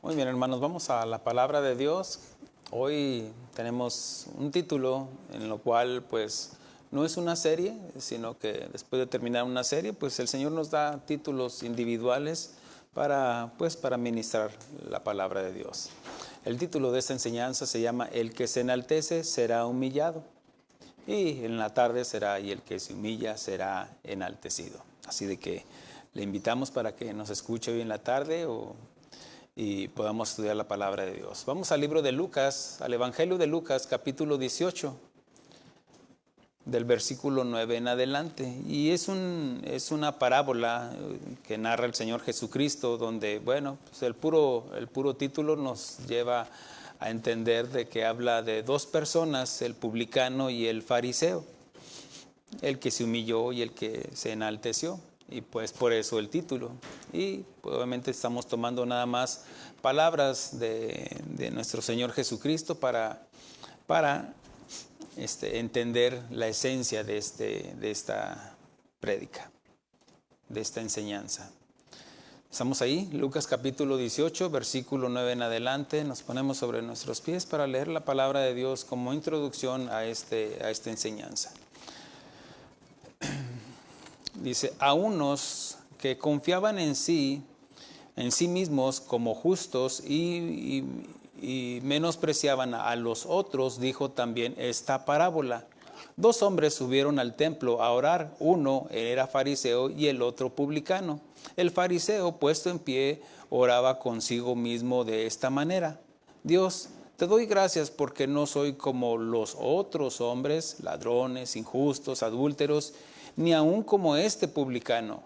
Muy bien, hermanos, vamos a la palabra de Dios. Hoy tenemos un título en lo cual pues no es una serie, sino que después de terminar una serie, pues el Señor nos da títulos individuales para ministrar la palabra de Dios. El título de esta enseñanza se llama El que se enaltece será humillado, y en la tarde será y el que se humilla será enaltecido. Así de que le invitamos para que nos escuche hoy en la tarde y podamos estudiar la palabra de Dios. Vamos al libro de Lucas, al Evangelio de Lucas, capítulo 18, del versículo 9 en adelante. Y es una parábola que narra el Señor Jesucristo, donde, bueno, pues el puro título nos lleva a entender de que habla de dos personas, el publicano y el fariseo, el que se humilló y el que se enalteció. Y pues por eso el título. Y pues, obviamente estamos tomando nada más palabras de nuestro Señor Jesucristo para entender la esencia de esta prédica, de esta enseñanza. Estamos ahí, Lucas capítulo 18, versículo 9 en adelante. Nos ponemos sobre nuestros pies para leer la palabra de Dios como introducción a esta enseñanza. Dice, a unos que confiaban en sí mismos como justos y menospreciaban a los otros, dijo también esta parábola. Dos hombres subieron al templo a orar, uno era fariseo y el otro publicano. El fariseo, puesto en pie, oraba consigo mismo de esta manera: Dios, te doy gracias porque no soy como los otros hombres, ladrones, injustos, adúlteros, ni aun como este publicano.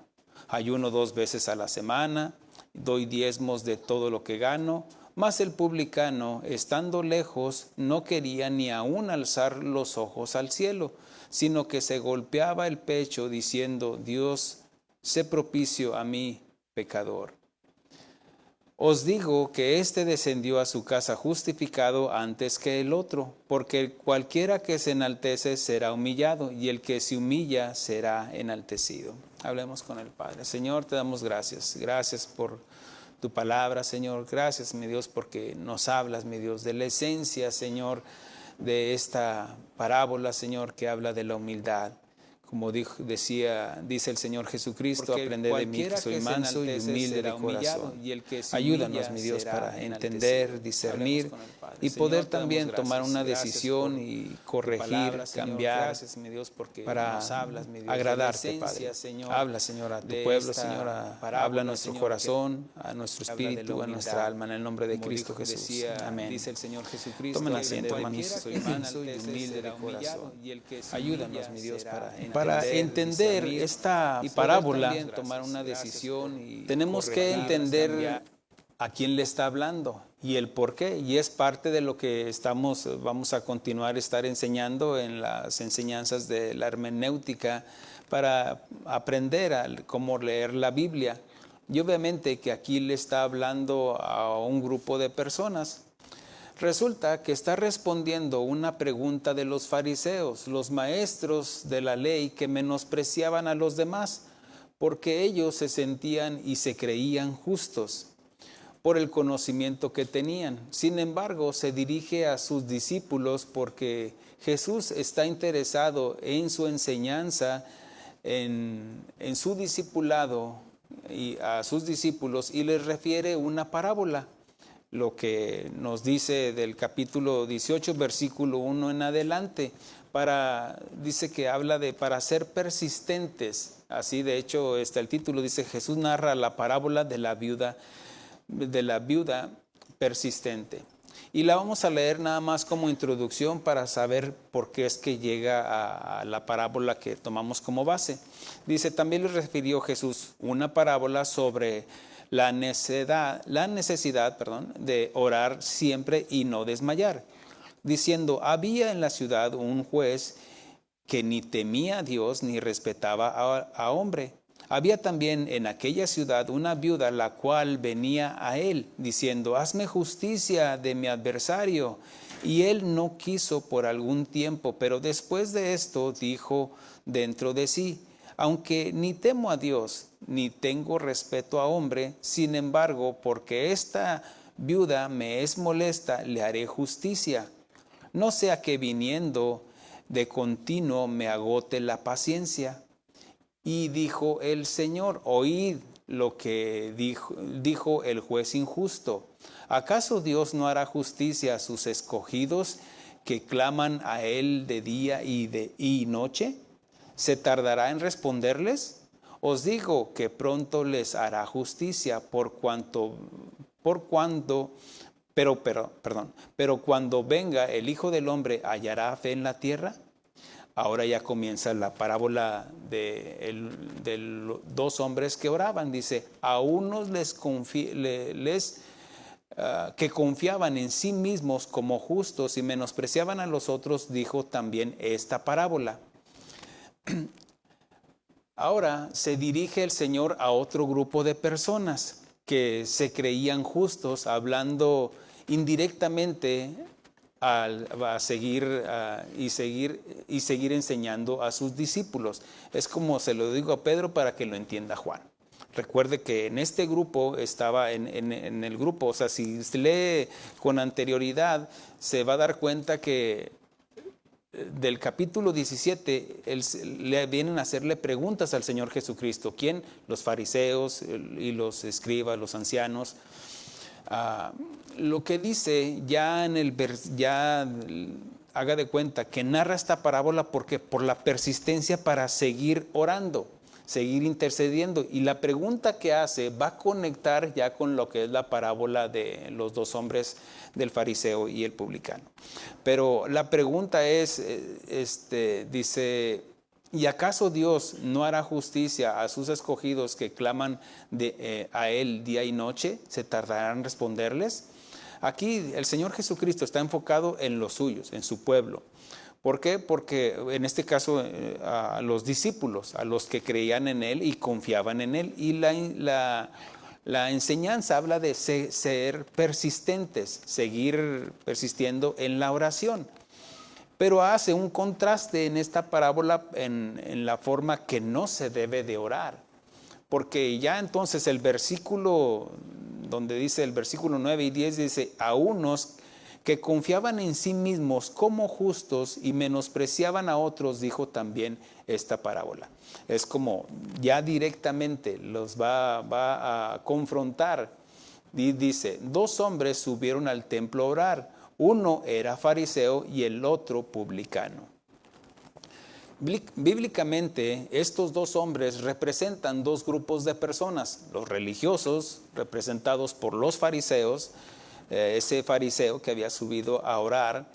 Ayuno 2 veces a la semana, doy diezmos de todo lo que gano. Mas el publicano, estando lejos, no quería ni aun alzar los ojos al cielo, sino que se golpeaba el pecho diciendo: Dios, sé propicio a mí, pecador. Os digo que éste descendió a su casa justificado antes que el otro, porque cualquiera que se enaltece será humillado, y el que se humilla será enaltecido. Hablemos con el Padre. Señor, te damos gracias. Gracias por tu palabra, Señor. Gracias, mi Dios, porque nos hablas, mi Dios, de la esencia, Señor, de esta parábola, Señor, que habla de la humildad. Como dice el Señor Jesucristo, aprended de mí que soy manso y humilde de corazón. Ayúdanos, mi Dios, para entender, discernir y poder también tomar una decisión y corregir, cambiar, para agradarte, Padre. Habla, Señor, a tu pueblo, Señor, habla a nuestro corazón, a nuestro espíritu, a nuestra alma, en el nombre de Cristo Jesús. Amén. Tomen asiento, hermanos, soy manso y humilde de corazón. Ayúdanos, mi Dios, para entender esta parábola, tomar una decisión tenemos que entender a quién le está hablando y el por qué. Y es parte de lo que vamos a continuar estar enseñando en las enseñanzas de la hermenéutica para aprender cómo leer la Biblia. Y obviamente que aquí le está hablando a un grupo de personas. Resulta que está respondiendo una pregunta de los fariseos, los maestros de la ley que menospreciaban a los demás, porque ellos se sentían y se creían justos por el conocimiento que tenían. Sin embargo, se dirige a sus discípulos porque Jesús está interesado en su enseñanza, en su discipulado y a sus discípulos, y les refiere una parábola. Lo que nos dice del capítulo 18, versículo 1 en adelante, dice que habla de para ser persistentes. Así de hecho está el título, dice: Jesús narra la parábola de la viuda persistente. Y la vamos a leer nada más como introducción para saber por qué es que llega a la parábola que tomamos como base. Dice: también le refirió Jesús una parábola sobre la necesidad de orar siempre y no desmayar, diciendo: había en la ciudad un juez que ni temía a Dios ni respetaba a hombre. Había también en aquella ciudad una viuda, la cual venía a él, diciendo: hazme justicia de mi adversario. Y él no quiso por algún tiempo, pero después de esto dijo dentro de sí: aunque ni temo a Dios, ni tengo respeto a hombre, sin embargo, porque esta viuda me es molesta, le haré justicia. No sea que viniendo de continuo me agote la paciencia. Y dijo el Señor, oíd lo que dijo el juez injusto. ¿Acaso Dios no hará justicia a sus escogidos que claman a Él de día y noche? ¿Se tardará en responderles? Os digo que pronto les hará justicia pero cuando venga el Hijo del Hombre, ¿hallará fe en la tierra? Ahora ya comienza la parábola de los dos hombres que oraban. Dice, a unos que confiaban en sí mismos como justos y menospreciaban a los otros, dijo también esta parábola. Ahora se dirige el Señor a otro grupo de personas que se creían justos, hablando indirectamente a seguir enseñando a sus discípulos. Es como se lo digo a Pedro para que lo entienda Juan. Recuerde que en este grupo estaba en el grupo, o sea, si lee con anterioridad, se va a dar cuenta que del capítulo 17, le vienen a hacerle preguntas al Señor Jesucristo. ¿Quién? Los fariseos y los escribas, los ancianos. Lo que dice ya haga de cuenta que narra esta parábola porque por la persistencia para seguir orando, seguir intercediendo, y la pregunta que hace va a conectar ya con lo que es la parábola de los dos hombres, del fariseo y el publicano. Pero la pregunta es, dice, ¿y acaso Dios no hará justicia a sus escogidos que claman a Él día y noche? ¿Se tardarán en responderles? Aquí el Señor Jesucristo está enfocado en los suyos, en su pueblo. ¿Por qué? Porque en este caso a los discípulos, a los que creían en Él y confiaban en Él. Y la enseñanza habla de ser persistentes, seguir persistiendo en la oración. Pero hace un contraste en esta parábola en la forma que no se debe de orar. Porque ya entonces el versículo, donde dice el versículo 9 y 10, dice, a unos que confiaban en sí mismos como justos y menospreciaban a otros, dijo también esta parábola. Es como ya directamente los va a confrontar. Y dice, dos hombres subieron al templo a orar. Uno era fariseo y el otro publicano. Bíblicamente, estos dos hombres representan dos grupos de personas. Los religiosos, representados por los fariseos, ese fariseo que había subido a orar,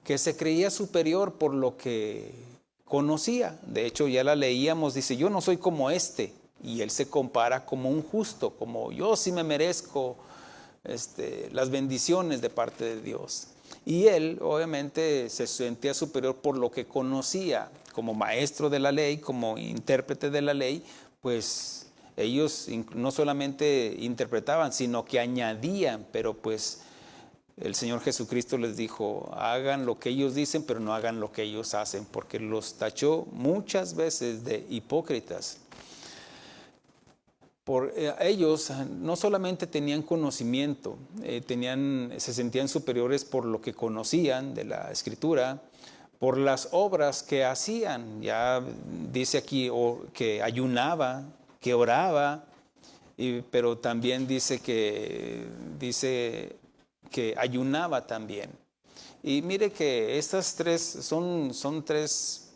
que se creía superior por lo que conocía. De hecho, ya la leíamos, dice, yo no soy como este. Y él se compara como un justo, como yo sí me merezco las bendiciones de parte de Dios. Y él obviamente se sentía superior por lo que conocía. Como maestro de la ley, como intérprete de la ley, pues ellos no solamente interpretaban, sino que añadían, pero pues el Señor Jesucristo les dijo, hagan lo que ellos dicen, pero no hagan lo que ellos hacen, porque los tachó muchas veces de hipócritas. Ellos no solamente tenían conocimiento, se sentían superiores por lo que conocían de la Escritura, por las obras que hacían. Ya dice aquí que ayunaba, que oraba, pero también dice que ayunaba también. Y mire que estas tres son tres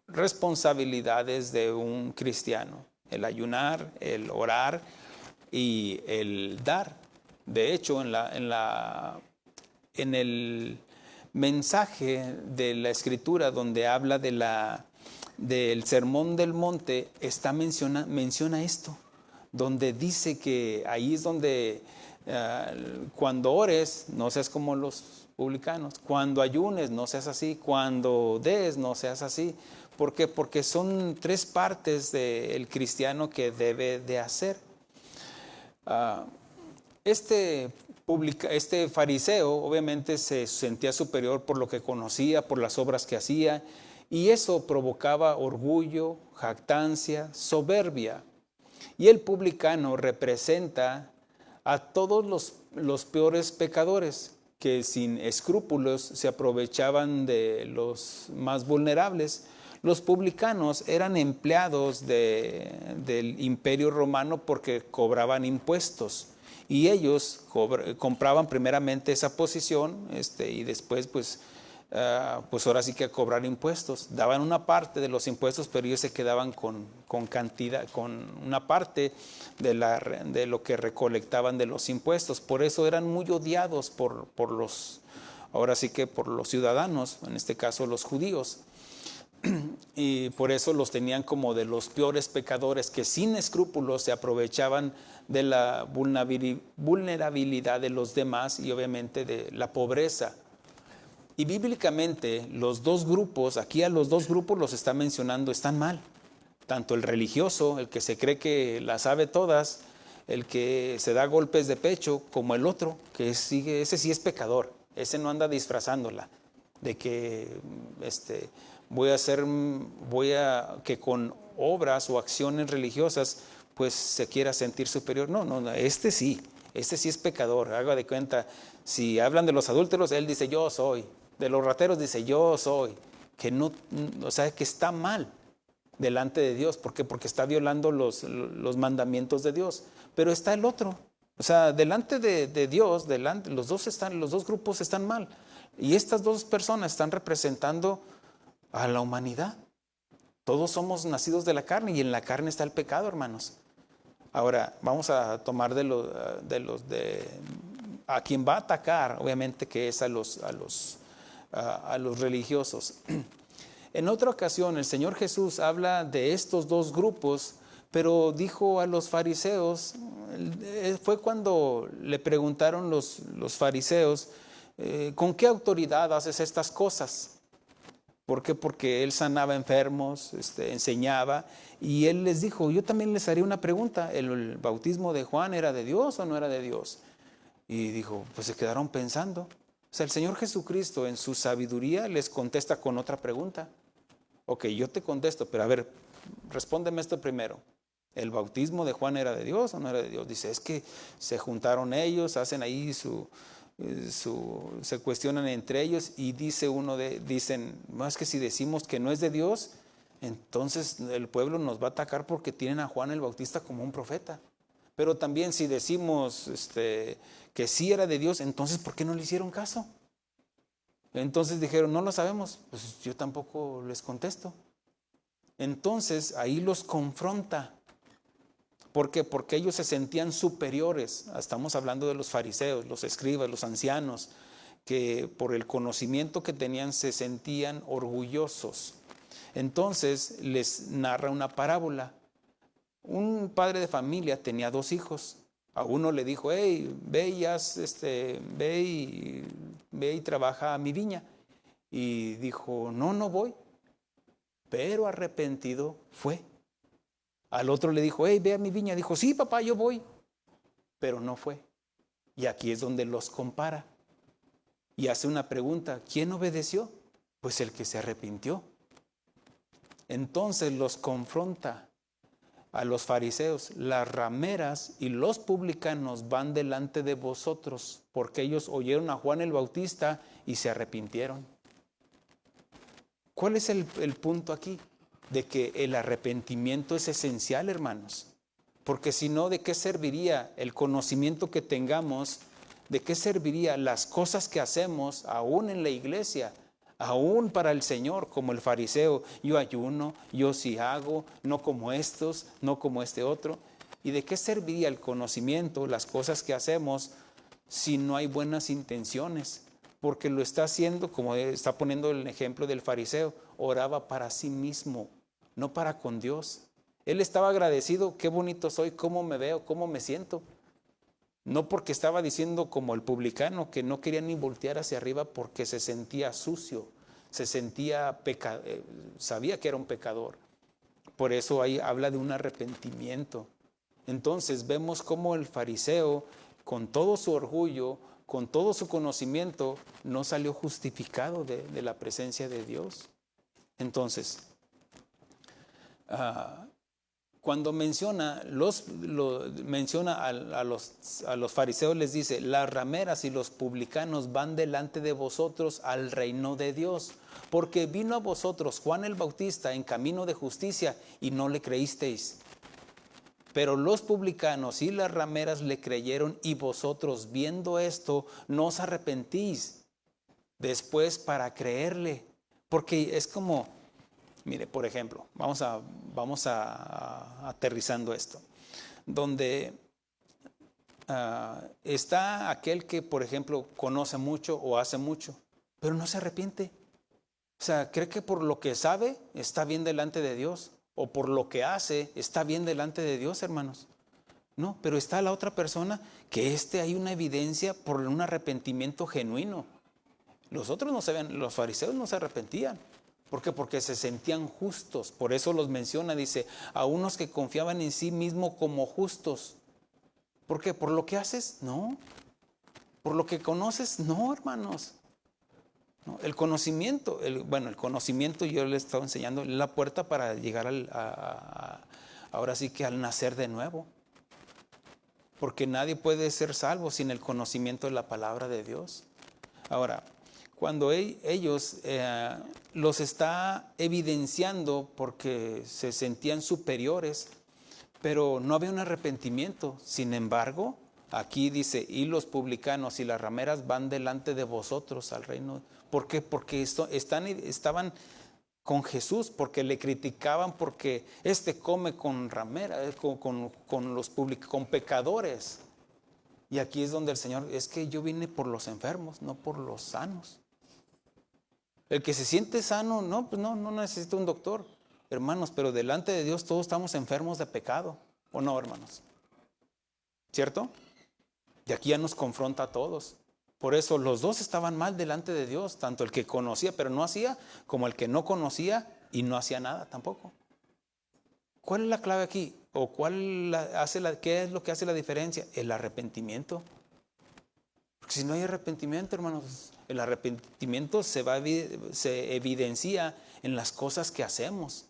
responsabilidades de un cristiano: el ayunar, el orar y el dar. De hecho, en el mensaje de la Escritura donde habla del Sermón del Monte, menciona esto, donde dice que ahí es donde cuando ores no seas como los publicanos, cuando ayunes no seas así, cuando des no seas así. ¿Por qué? Porque son tres partes del cristiano que debe de hacer. Este fariseo obviamente se sentía superior por lo que conocía, por las obras que hacía, y eso provocaba orgullo, jactancia, soberbia. Y el publicano representa a todos los peores pecadores, que sin escrúpulos se aprovechaban de los más vulnerables. Los publicanos eran empleados del Imperio Romano porque cobraban impuestos. Y ellos compraban primeramente esa posición y después pues ahora sí que a cobrar impuestos. Daban una parte de los impuestos, pero ellos se quedaban con cantidad, con una parte de lo que recolectaban de los impuestos. Por eso eran muy odiados por los, ahora sí que por los ciudadanos, en este caso los judíos. Y por eso los tenían como de los peores pecadores que sin escrúpulos se aprovechaban de la vulnerabilidad de los demás y obviamente de la pobreza. Y bíblicamente los dos grupos, aquí a los dos grupos los está mencionando, están mal. Tanto el religioso, el que se cree que las sabe todas, el que se da golpes de pecho, como el otro, que sigue, ese sí es pecador, ese no anda disfrazándola, de que voy a que con obras o acciones religiosas pues se quiera sentir superior. No, este sí es pecador. Haga de cuenta, si hablan de los adúlteros, él dice yo soy. De los rateros dice yo soy. Que no, o sea, que está mal delante de Dios. ¿Por qué? Porque está violando los mandamientos de Dios. Pero está el otro. O sea, delante de Dios, los dos grupos están mal. Y estas dos personas están representando a la humanidad. Todos somos nacidos de la carne y en la carne está el pecado, hermanos. Ahora, vamos a tomar a quien va a atacar, obviamente, que es a los religiosos. En otra ocasión, el Señor Jesús habla de estos dos grupos, pero dijo a los fariseos, fue cuando le preguntaron los fariseos, ¿con qué autoridad haces estas cosas? ¿Por qué? Porque él sanaba enfermos, enseñaba, y él les dijo, yo también les haré una pregunta, ¿el bautismo de Juan era de Dios o no era de Dios? Y dijo, pues se quedaron pensando. O sea, el Señor Jesucristo en su sabiduría les contesta con otra pregunta. Ok, yo te contesto, pero a ver, respóndeme esto primero. ¿El bautismo de Juan era de Dios o no era de Dios? Dice, es que se juntaron ellos, hacen ahí se cuestionan entre ellos y dicen, más que si decimos que no es de Dios, entonces el pueblo nos va a atacar porque tienen a Juan el Bautista como un profeta. Pero también si decimos que sí era de Dios, entonces ¿por qué no le hicieron caso? Entonces dijeron, no lo sabemos, pues yo tampoco les contesto. Entonces ahí los confronta. ¿Por qué? Porque ellos se sentían superiores. Estamos hablando de los fariseos, los escribas, los ancianos, que por el conocimiento que tenían se sentían orgullosos. Entonces les narra una parábola. Un padre de familia tenía 2 hijos. A uno le dijo, hey, ve y trabaja a mi viña. Y dijo, no voy. Pero arrepentido fue. Al otro le dijo, hey, ve a mi viña. Dijo, sí, papá, yo voy. Pero no fue. Y aquí es donde los compara. Y hace una pregunta, ¿quién obedeció? Pues el que se arrepintió. Entonces los confronta a los fariseos. Las rameras y los publicanos van delante de vosotros, porque ellos oyeron a Juan el Bautista y se arrepintieron. ¿Cuál es el punto aquí? De que el arrepentimiento es esencial, hermanos. Porque si no, ¿de qué serviría el conocimiento que tengamos? ¿De qué serviría las cosas que hacemos aún en la iglesia? Aún para el Señor, como el fariseo, yo ayuno, yo sí hago, no como estos, no como este otro. ¿Y de qué serviría el conocimiento, las cosas que hacemos, si no hay buenas intenciones? Porque lo está haciendo, como está poniendo el ejemplo del fariseo, oraba para sí mismo, no para con Dios. Él estaba agradecido, qué bonito soy, cómo me veo, cómo me siento. No porque estaba diciendo como el publicano, que no quería ni voltear hacia arriba porque se sentía sucio, se sentía sabía que era un pecador. Por eso ahí habla de un arrepentimiento. Entonces vemos cómo el fariseo, con todo su orgullo, con todo su conocimiento, no salió justificado de la presencia de Dios. Entonces, cuando menciona a los fariseos, les dice: las rameras y los publicanos van delante de vosotros al reino de Dios, porque vino a vosotros Juan el Bautista en camino de justicia y no le creísteis. Pero los publicanos y las rameras le creyeron, y vosotros, viendo esto, no os arrepentís después para creerle. Porque es como, mire, por ejemplo, vamos a aterrizando esto, donde está aquel que, por ejemplo, conoce mucho o hace mucho, pero no se arrepiente. O sea, cree que por lo que sabe está bien delante de Dios, o por lo que hace está bien delante de Dios, hermanos. No, pero está la otra persona que hay una evidencia por un arrepentimiento genuino. Los otros no sabían, los fariseos no se arrepentían. ¿Por qué? Porque se sentían justos. Por eso los menciona, dice, a unos que confiaban en sí mismo como justos. ¿Por qué? ¿Por lo que haces? No. ¿Por lo que conoces? No, hermanos. No, el conocimiento, el conocimiento, yo le he estado enseñando, es la puerta para llegar ahora sí que al nacer de nuevo. Porque nadie puede ser salvo sin el conocimiento de la palabra de Dios. Ahora, cuando ellos los está evidenciando porque se sentían superiores, pero no había un arrepentimiento. Sin embargo, aquí dice: y los publicanos y las rameras van delante de vosotros al reino. ¿Por qué? Porque estaban con Jesús, porque le criticaban, porque come con rameras, con pecadores. Y aquí es donde el Señor: es que yo vine por los enfermos, no por los sanos. El que se siente sano, no, pues no necesita un doctor, hermanos, pero delante de Dios todos estamos enfermos de pecado, ¿o no, hermanos? ¿Cierto? Y aquí ya nos confronta a todos. Por eso los dos estaban mal delante de Dios, tanto el que conocía pero no hacía, como el que no conocía y no hacía nada tampoco. ¿Cuál es la clave aquí? ¿O qué es lo que hace la diferencia? El arrepentimiento. Porque si no hay arrepentimiento, hermanos, el arrepentimiento se evidencia en las cosas que hacemos.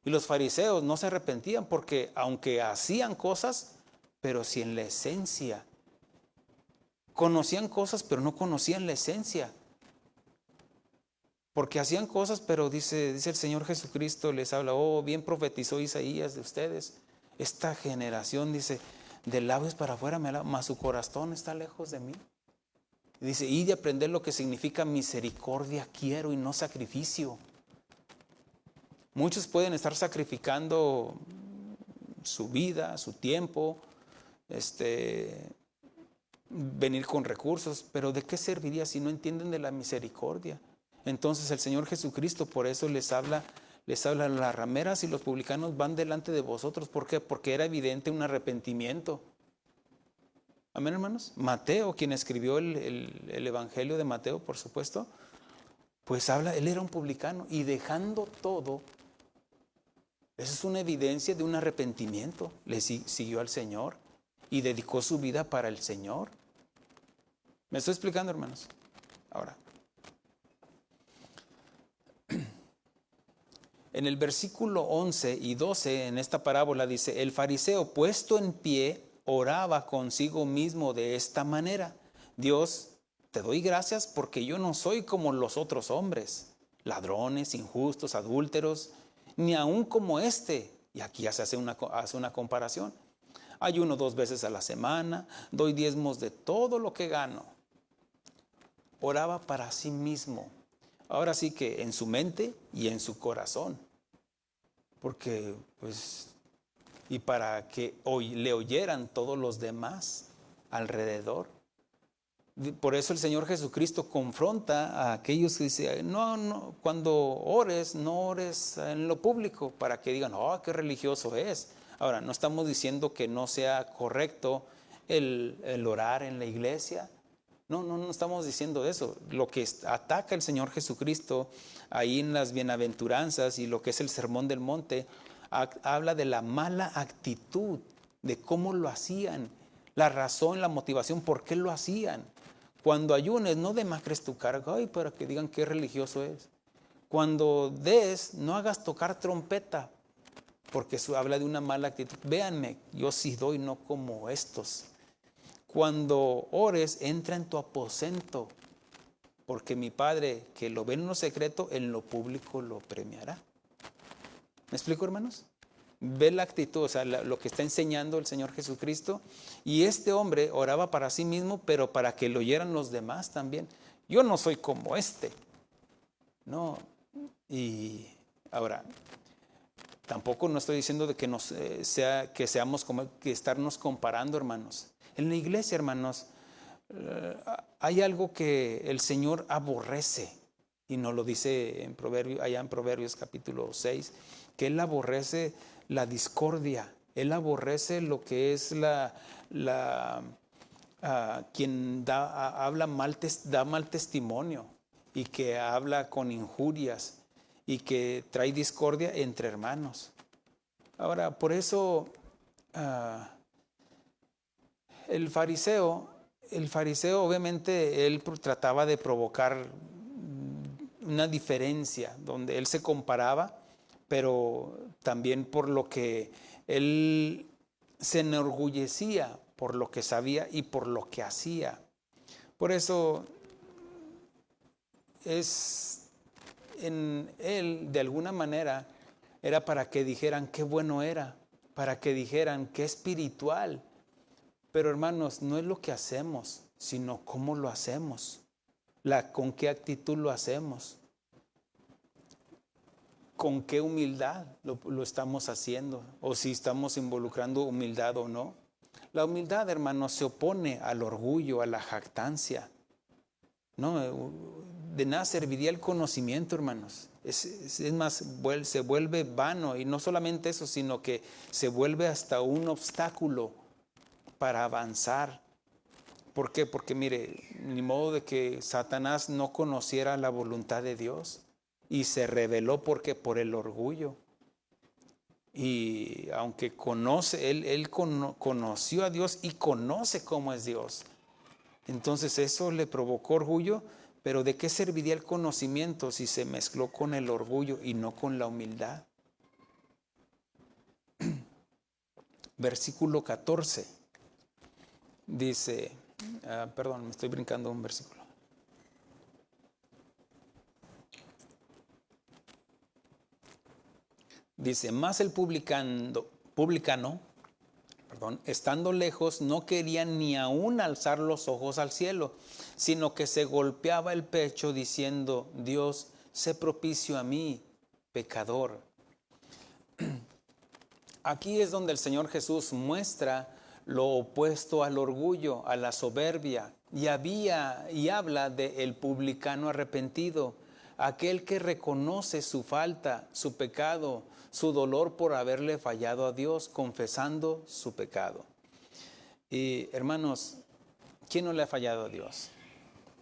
Y los fariseos no se arrepentían porque aunque hacían cosas, pero si en la esencia conocían cosas, pero no conocían la esencia. Porque hacían cosas, pero dice el Señor Jesucristo, les habla: oh, bien profetizó Isaías de ustedes. Esta generación, dice, de labios para afuera me alaba, mas su corazón está lejos de mí. Dice: y de aprender lo que significa misericordia quiero y no sacrificio. Muchos pueden estar sacrificando su vida, su tiempo, venir con recursos, pero ¿de qué serviría si no entienden de la misericordia? Entonces el Señor Jesucristo por eso les habla: las rameras y los publicanos van delante de vosotros. ¿Por qué? Porque era evidente un arrepentimiento. Amén, hermanos. Mateo, quien escribió el Evangelio de Mateo, por supuesto, pues él era un publicano, y dejando todo, eso es una evidencia de un arrepentimiento. Le siguió al Señor y dedicó su vida para el Señor. ¿Me estoy explicando, hermanos? Ahora, en el versículo 11 y 12, en esta parábola dice: el fariseo, puesto en pie, oraba consigo mismo de esta manera: Dios, te doy gracias porque yo no soy como los otros hombres, ladrones, injustos, adúlteros, ni aún como este. Y aquí ya se hace una comparación. Ayuno 2 veces a la semana, doy diezmos de todo lo que gano. Oraba para sí mismo. Ahora sí que en su mente y en su corazón. Porque, y para que le oyeran todos los demás alrededor. Por eso el Señor Jesucristo confronta a aquellos que dicen: no, cuando ores, no ores en lo público, para que digan: oh, qué religioso es. Ahora, no estamos diciendo que no sea correcto el orar en la iglesia. No estamos diciendo eso. Lo que ataca el Señor Jesucristo ahí en las bienaventuranzas y lo que es el Sermón del Monte, habla de la mala actitud, de cómo lo hacían, la razón, la motivación, por qué lo hacían. Cuando ayunes, no demacres tu carga, para que digan qué religioso es. Cuando des, no hagas tocar trompeta, porque eso habla de una mala actitud. Véanme, yo sí doy, no como estos. Cuando ores, entra en tu aposento, porque mi Padre que lo ve en lo secreto, en lo público lo premiará. ¿Me explico, hermanos? Ve la actitud, o sea, lo que está enseñando el Señor Jesucristo. Y este hombre oraba para sí mismo, pero para que lo oyeran los demás también. Yo no soy como este. No. Y ahora, tampoco no estoy diciendo de que que seamos como que estarnos comparando, hermanos. En la iglesia, hermanos, hay algo que el Señor aborrece, y nos lo dice en allá en Proverbios capítulo 6, que Él aborrece la discordia, Él aborrece lo que es quien da mal testimonio, y que habla con injurias, y que trae discordia entre hermanos. Ahora, por eso el fariseo obviamente él trataba de provocar una diferencia donde él se comparaba, pero también por lo que él se enorgullecía por lo que sabía y por lo que hacía. Por eso en él, de alguna manera, era para que dijeran qué bueno era, para que dijeran qué espiritual. Pero hermanos, no es lo que hacemos, sino cómo lo hacemos, con qué actitud lo hacemos, con qué humildad lo estamos haciendo, o si estamos involucrando humildad o no. La humildad, hermanos, se opone al orgullo, a la jactancia. No, de nada serviría el conocimiento, hermanos. Es más, se vuelve vano, y no solamente eso, sino que se vuelve hasta un obstáculo para avanzar. ¿Por qué? Porque mire, ni modo de que Satanás no conociera la voluntad de Dios, y se rebeló porque por el orgullo. Y aunque él conoció a Dios y conoce cómo es Dios, entonces eso le provocó orgullo. Pero ¿de qué serviría el conocimiento si se mezcló con el orgullo y no con la humildad? Versículo 14 dice, perdón, me estoy brincando un versículo. Dice, más el publicano, estando lejos, no quería ni aún alzar los ojos al cielo, sino que se golpeaba el pecho diciendo, Dios, sé propicio a mí, pecador. Aquí es donde el Señor Jesús muestra lo opuesto al orgullo, a la soberbia, y habla del publicano arrepentido, aquel que reconoce su falta, su pecado, su dolor por haberle fallado a Dios, confesando su pecado. Y hermanos, ¿quién no le ha fallado a Dios?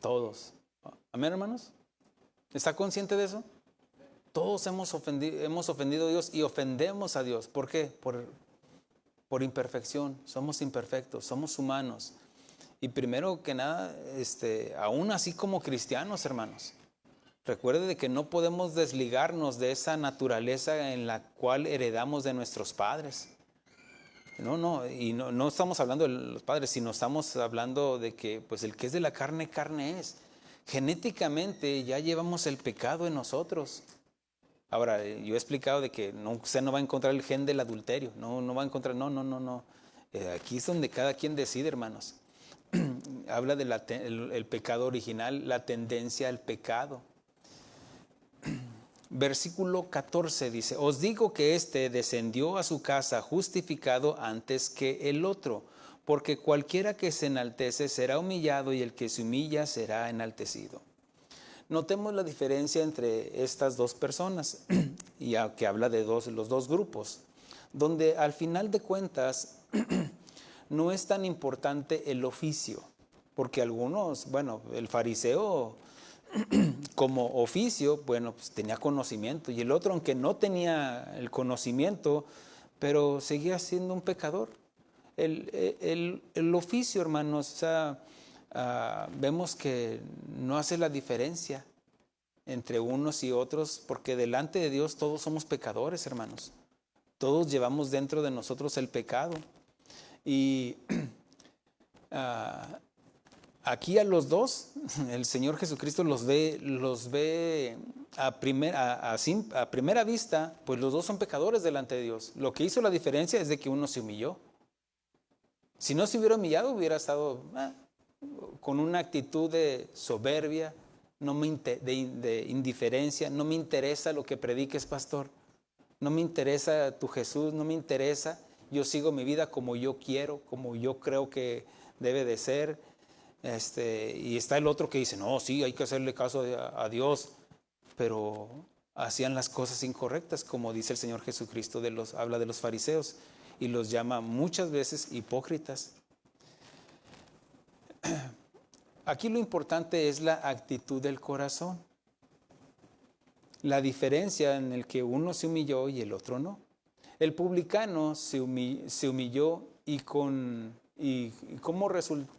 Todos. ¿Amén, hermanos? ¿Está consciente de eso? Todos hemos ofendido a Dios y ofendemos a Dios. ¿Por qué? Por imperfección. Somos imperfectos, somos humanos. Y primero que nada, aún así como cristianos, hermanos, recuerde de que no podemos desligarnos de esa naturaleza en la cual heredamos de nuestros padres. No estamos hablando de los padres, sino estamos hablando de que pues el que es de la carne, carne es. Genéticamente ya llevamos el pecado en nosotros. Ahora, yo he explicado de que usted no va a encontrar el gen del adulterio, no va a encontrar, no. Aquí es donde cada quien decide, hermanos. Habla del pecado original, la tendencia al pecado. Versículo 14 dice, os digo que éste descendió a su casa justificado antes que el otro, porque cualquiera que se enaltece será humillado, y el que se humilla será enaltecido. Notemos la diferencia entre estas dos personas, y que habla de los dos grupos, donde al final de cuentas no es tan importante el oficio, porque algunos, el fariseo como oficio, pues tenía conocimiento, y el otro, aunque no tenía el conocimiento, pero seguía siendo un pecador. El oficio, hermanos, vemos que no hace la diferencia entre unos y otros, porque delante de Dios todos somos pecadores, hermanos. Todos llevamos dentro de nosotros el pecado. Y aquí a los dos, el Señor Jesucristo los ve a primera vista, pues los dos son pecadores delante de Dios. Lo que hizo la diferencia es de que uno se humilló. Si no se hubiera humillado, hubiera estado con una actitud de soberbia, de indiferencia. No me interesa lo que prediques, pastor. No me interesa tu Jesús, no me interesa. Yo sigo mi vida como yo quiero, como yo creo que debe de ser. Y está el otro que dice, no, sí, hay que hacerle caso a Dios, pero hacían las cosas incorrectas, como dice el Señor Jesucristo, habla de los fariseos y los llama muchas veces hipócritas. Aquí lo importante es la actitud del corazón, la diferencia en el que uno se humilló y el otro no. El publicano se humilló y como resultado,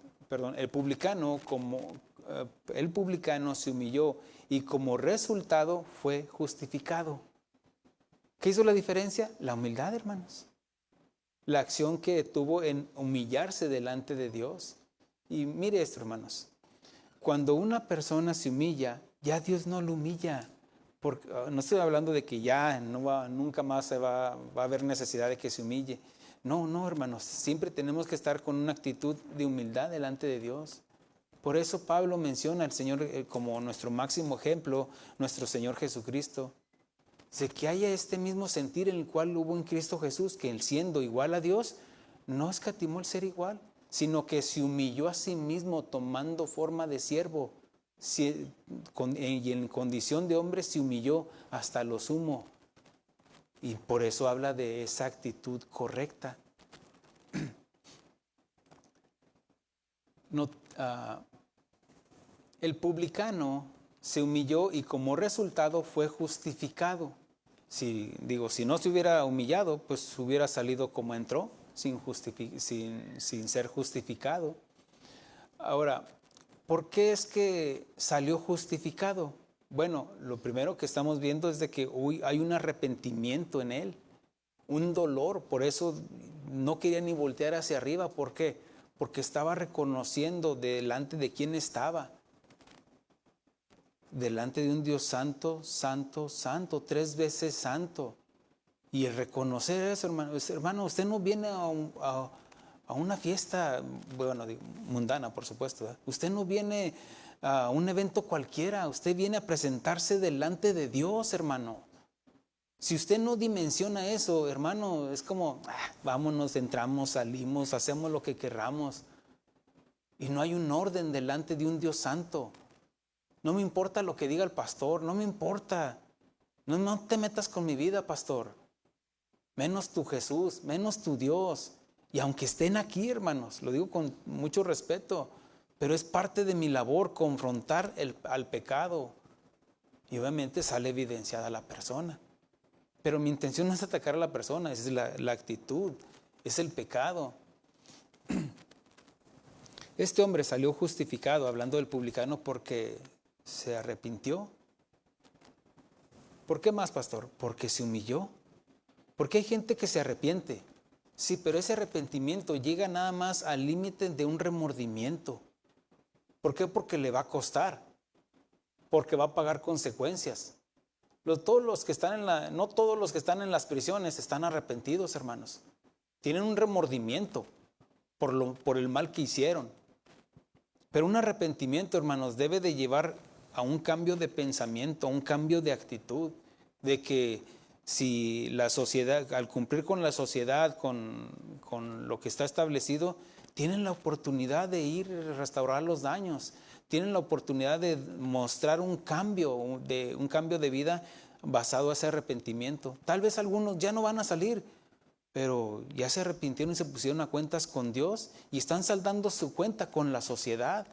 el publicano se humilló y como resultado fue justificado. ¿Qué hizo la diferencia? La humildad, hermanos. La acción que tuvo en humillarse delante de Dios. Y mire esto, hermanos. Cuando una persona se humilla, ya Dios no lo humilla. Porque, no estoy hablando de que ya nunca más va a haber necesidad de que se humille. No, hermanos, siempre tenemos que estar con una actitud de humildad delante de Dios. Por eso Pablo menciona al Señor como nuestro máximo ejemplo, nuestro Señor Jesucristo. De que haya este mismo sentir en el cual hubo en Cristo Jesús, que él siendo igual a Dios, no escatimó el ser igual, sino que se humilló a sí mismo tomando forma de siervo. Y en condición de hombre se humilló hasta lo sumo. Y por eso habla de esa actitud correcta. El publicano se humilló y como resultado fue justificado. Si no se hubiera humillado, pues hubiera salido como entró, sin ser justificado. Ahora, ¿por qué es que salió justificado? Bueno, lo primero que estamos viendo es de que hay un arrepentimiento en él, un dolor. Por eso no quería ni voltear hacia arriba. ¿Por qué? Porque estaba reconociendo delante de quién estaba. Delante de un Dios santo, santo, santo, 3 veces santo. Y el reconocer eso, hermano, usted no viene a una fiesta, mundana, por supuesto, ¿eh? Usted no viene a un evento cualquiera, usted viene a presentarse delante de Dios, hermano. Si usted no dimensiona eso, hermano, es como, vámonos, entramos, salimos, hacemos lo que querramos. Y no hay un orden delante de un Dios santo. No me importa lo que diga el pastor, no me importa. No te metas con mi vida, pastor. Menos tu Jesús, menos tu Dios. Y aunque estén aquí, hermanos, lo digo con mucho respeto, pero es parte de mi labor confrontar al pecado. Y obviamente sale evidenciada la persona. Pero mi intención no es atacar a la persona, es la actitud, es el pecado. Este hombre salió justificado, hablando del publicano, porque se arrepintió. ¿Por qué más, pastor? Porque se humilló. Porque hay gente que se arrepiente. Sí, pero ese arrepentimiento llega nada más al límite de un remordimiento. ¿Por qué? Porque le va a costar. Porque va a pagar consecuencias. No todos los que están en las prisiones están arrepentidos, hermanos. Tienen un remordimiento por el mal que hicieron. Pero un arrepentimiento, hermanos, debe de llevar a un cambio de pensamiento, a un cambio de actitud, de que si la sociedad, al cumplir con la sociedad, con lo que está establecido, tienen la oportunidad de ir a restaurar los daños, tienen la oportunidad de mostrar un cambio de vida basado en ese arrepentimiento. Tal vez algunos ya no van a salir, pero ya se arrepintieron y se pusieron a cuentas con Dios y están saldando su cuenta con la sociedad.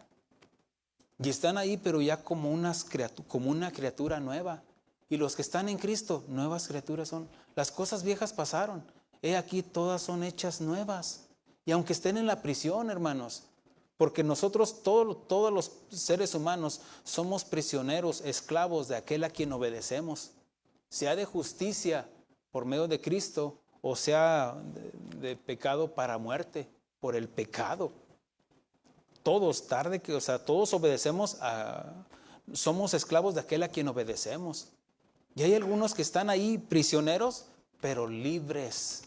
Y están ahí, pero ya como una criatura nueva. Y los que están en Cristo, nuevas criaturas son. Las cosas viejas pasaron. He aquí, todas son hechas nuevas. Y aunque estén en la prisión, hermanos, porque nosotros, todos los seres humanos, somos prisioneros, esclavos de aquel a quien obedecemos. Sea de justicia por medio de Cristo o sea de pecado para muerte, por el pecado. Todos, todos obedecemos somos esclavos de aquel a quien obedecemos. Y hay algunos que están ahí prisioneros, pero libres.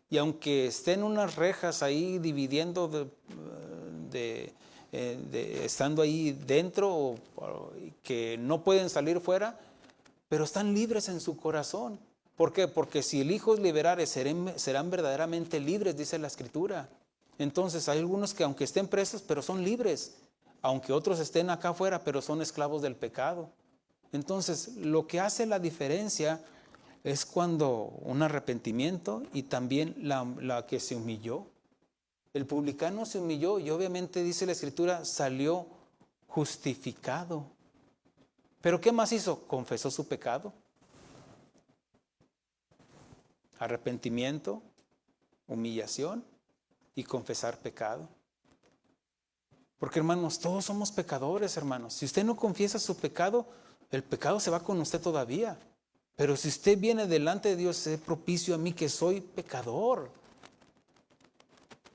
Y aunque estén unas rejas ahí dividiendo, estando ahí dentro, que no pueden salir fuera, pero están libres en su corazón. ¿Por qué? Porque si el Hijo os liberare, serán verdaderamente libres, dice la Escritura. Entonces hay algunos que aunque estén presos, pero son libres. Aunque otros estén acá afuera, pero son esclavos del pecado. Entonces, lo que hace la diferencia es cuando un arrepentimiento y también la que se humilló. El publicano se humilló y obviamente dice la Escritura, salió justificado. ¿Pero qué más hizo? Confesó su pecado. Arrepentimiento, humillación y confesar pecado. Porque hermanos, todos somos pecadores, hermanos. Si usted no confiesa su pecado, el pecado se va con usted todavía. Pero si usted viene delante de Dios, es propicio a mí que soy pecador.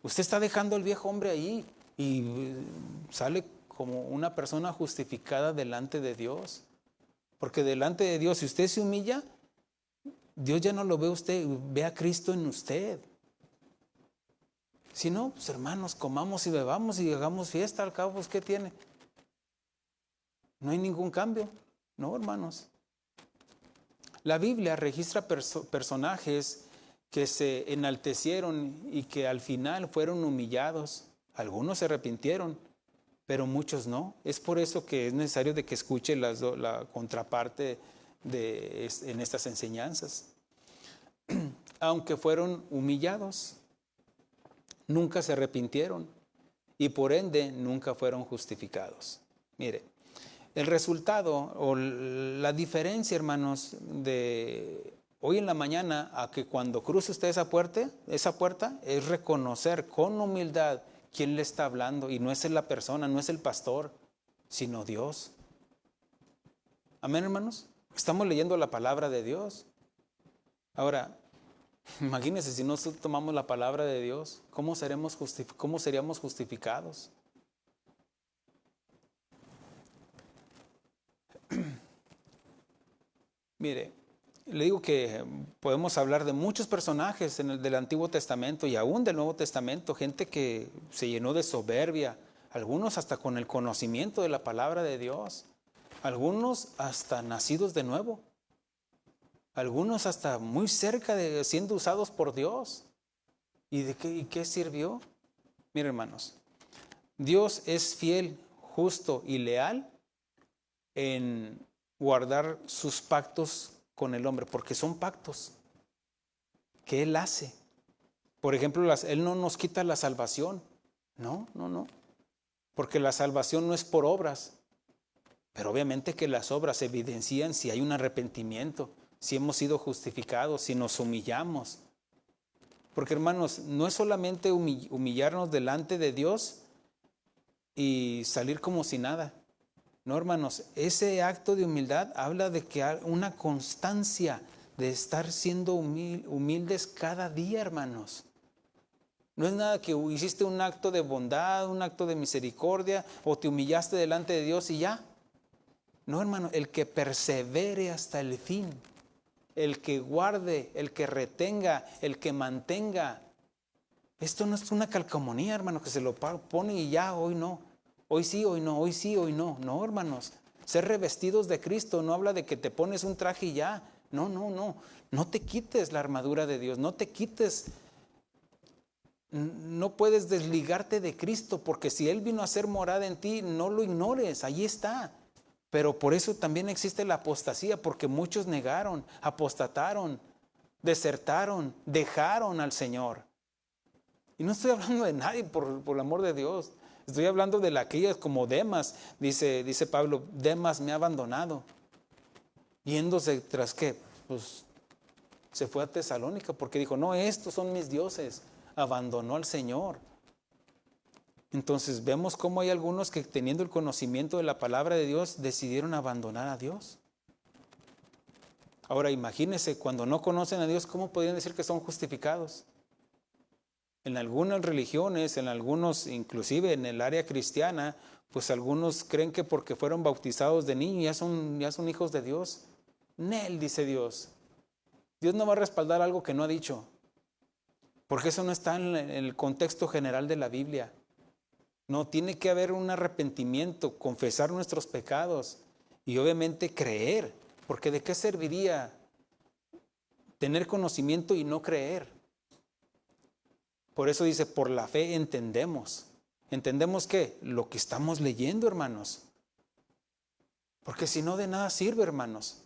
Usted está dejando al viejo hombre ahí y sale como una persona justificada delante de Dios. Porque delante de Dios, si usted se humilla, Dios ya no lo ve a usted, ve a Cristo en usted. Si no, pues hermanos, comamos y bebamos y hagamos fiesta, al cabo, pues ¿qué tiene? No hay ningún cambio, ¿no, hermanos? La Biblia registra personajes que se enaltecieron y que al final fueron humillados. Algunos se arrepintieron, pero muchos no. Es por eso que es necesario de que escuche la contraparte en estas enseñanzas. Aunque fueron humillados, nunca se arrepintieron y por ende nunca fueron justificados. Mire, el resultado o la diferencia, hermanos, de hoy en la mañana a que cuando cruce usted esa puerta es reconocer con humildad quién le está hablando, y no es la persona, no es el pastor, sino Dios. Amén, hermanos. Estamos leyendo la palabra de Dios. Ahora, imagínense si no tomamos la palabra de Dios, ¿cómo seríamos justificados? Mire, le digo que podemos hablar de muchos personajes del Antiguo Testamento y aún del Nuevo Testamento, gente que se llenó de soberbia, algunos hasta con el conocimiento de la palabra de Dios, algunos hasta nacidos de nuevo, algunos hasta muy cerca de siendo usados por Dios. ¿Y qué sirvió? Miren, hermanos, Dios es fiel, justo y leal en guardar sus pactos con el hombre, porque son pactos que Él hace. Por ejemplo, Él no nos quita la salvación. No. Porque la salvación no es por obras. Pero obviamente que las obras evidencian si hay un arrepentimiento, si hemos sido justificados, si nos humillamos. Porque hermanos, no es solamente humillarnos delante de Dios y salir como si nada. No, hermanos, ese acto de humildad habla de que hay una constancia de estar siendo humildes cada día, hermanos. No es nada que hiciste un acto de bondad, un acto de misericordia o te humillaste delante de Dios y ya. No, hermano, el que persevere hasta el fin, el que guarde, el que retenga, el que mantenga. Esto no es una calcomanía, hermano, que se lo pone y ya, hoy no. Hoy sí, hoy no, hoy sí, hoy no. No, hermanos, ser revestidos de Cristo no habla de que te pones un traje y ya. No. No te quites la armadura de Dios, no te quites. No puedes desligarte de Cristo, porque si Él vino a ser morada en ti, no lo ignores, ahí está. Pero por eso también existe la apostasía, porque muchos negaron, apostataron, desertaron, dejaron al Señor. Y no estoy hablando de nadie por el amor de Dios. Estoy hablando de aquellas como Demas, dice Pablo, Demas me ha abandonado. Yéndose tras qué, pues se fue a Tesalónica porque dijo, no, estos son mis dioses. Abandonó al Señor. Entonces vemos cómo hay algunos que teniendo el conocimiento de la palabra de Dios decidieron abandonar a Dios. Ahora imagínense, cuando no conocen a Dios, ¿cómo podrían decir que son justificados? En algunas religiones, en algunos, inclusive en el área cristiana, pues algunos creen que porque fueron bautizados de niño ya son hijos de Dios. Nel, dice Dios. Dios no va a respaldar algo que no ha dicho, porque eso no está en el contexto general de la Biblia. No, tiene que haber un arrepentimiento, confesar nuestros pecados y obviamente creer, porque ¿de qué serviría tener conocimiento y no creer? Por eso dice, por la fe entendemos. ¿Entendemos qué? Lo que estamos leyendo, hermanos. Porque si no, de nada sirve, hermanos.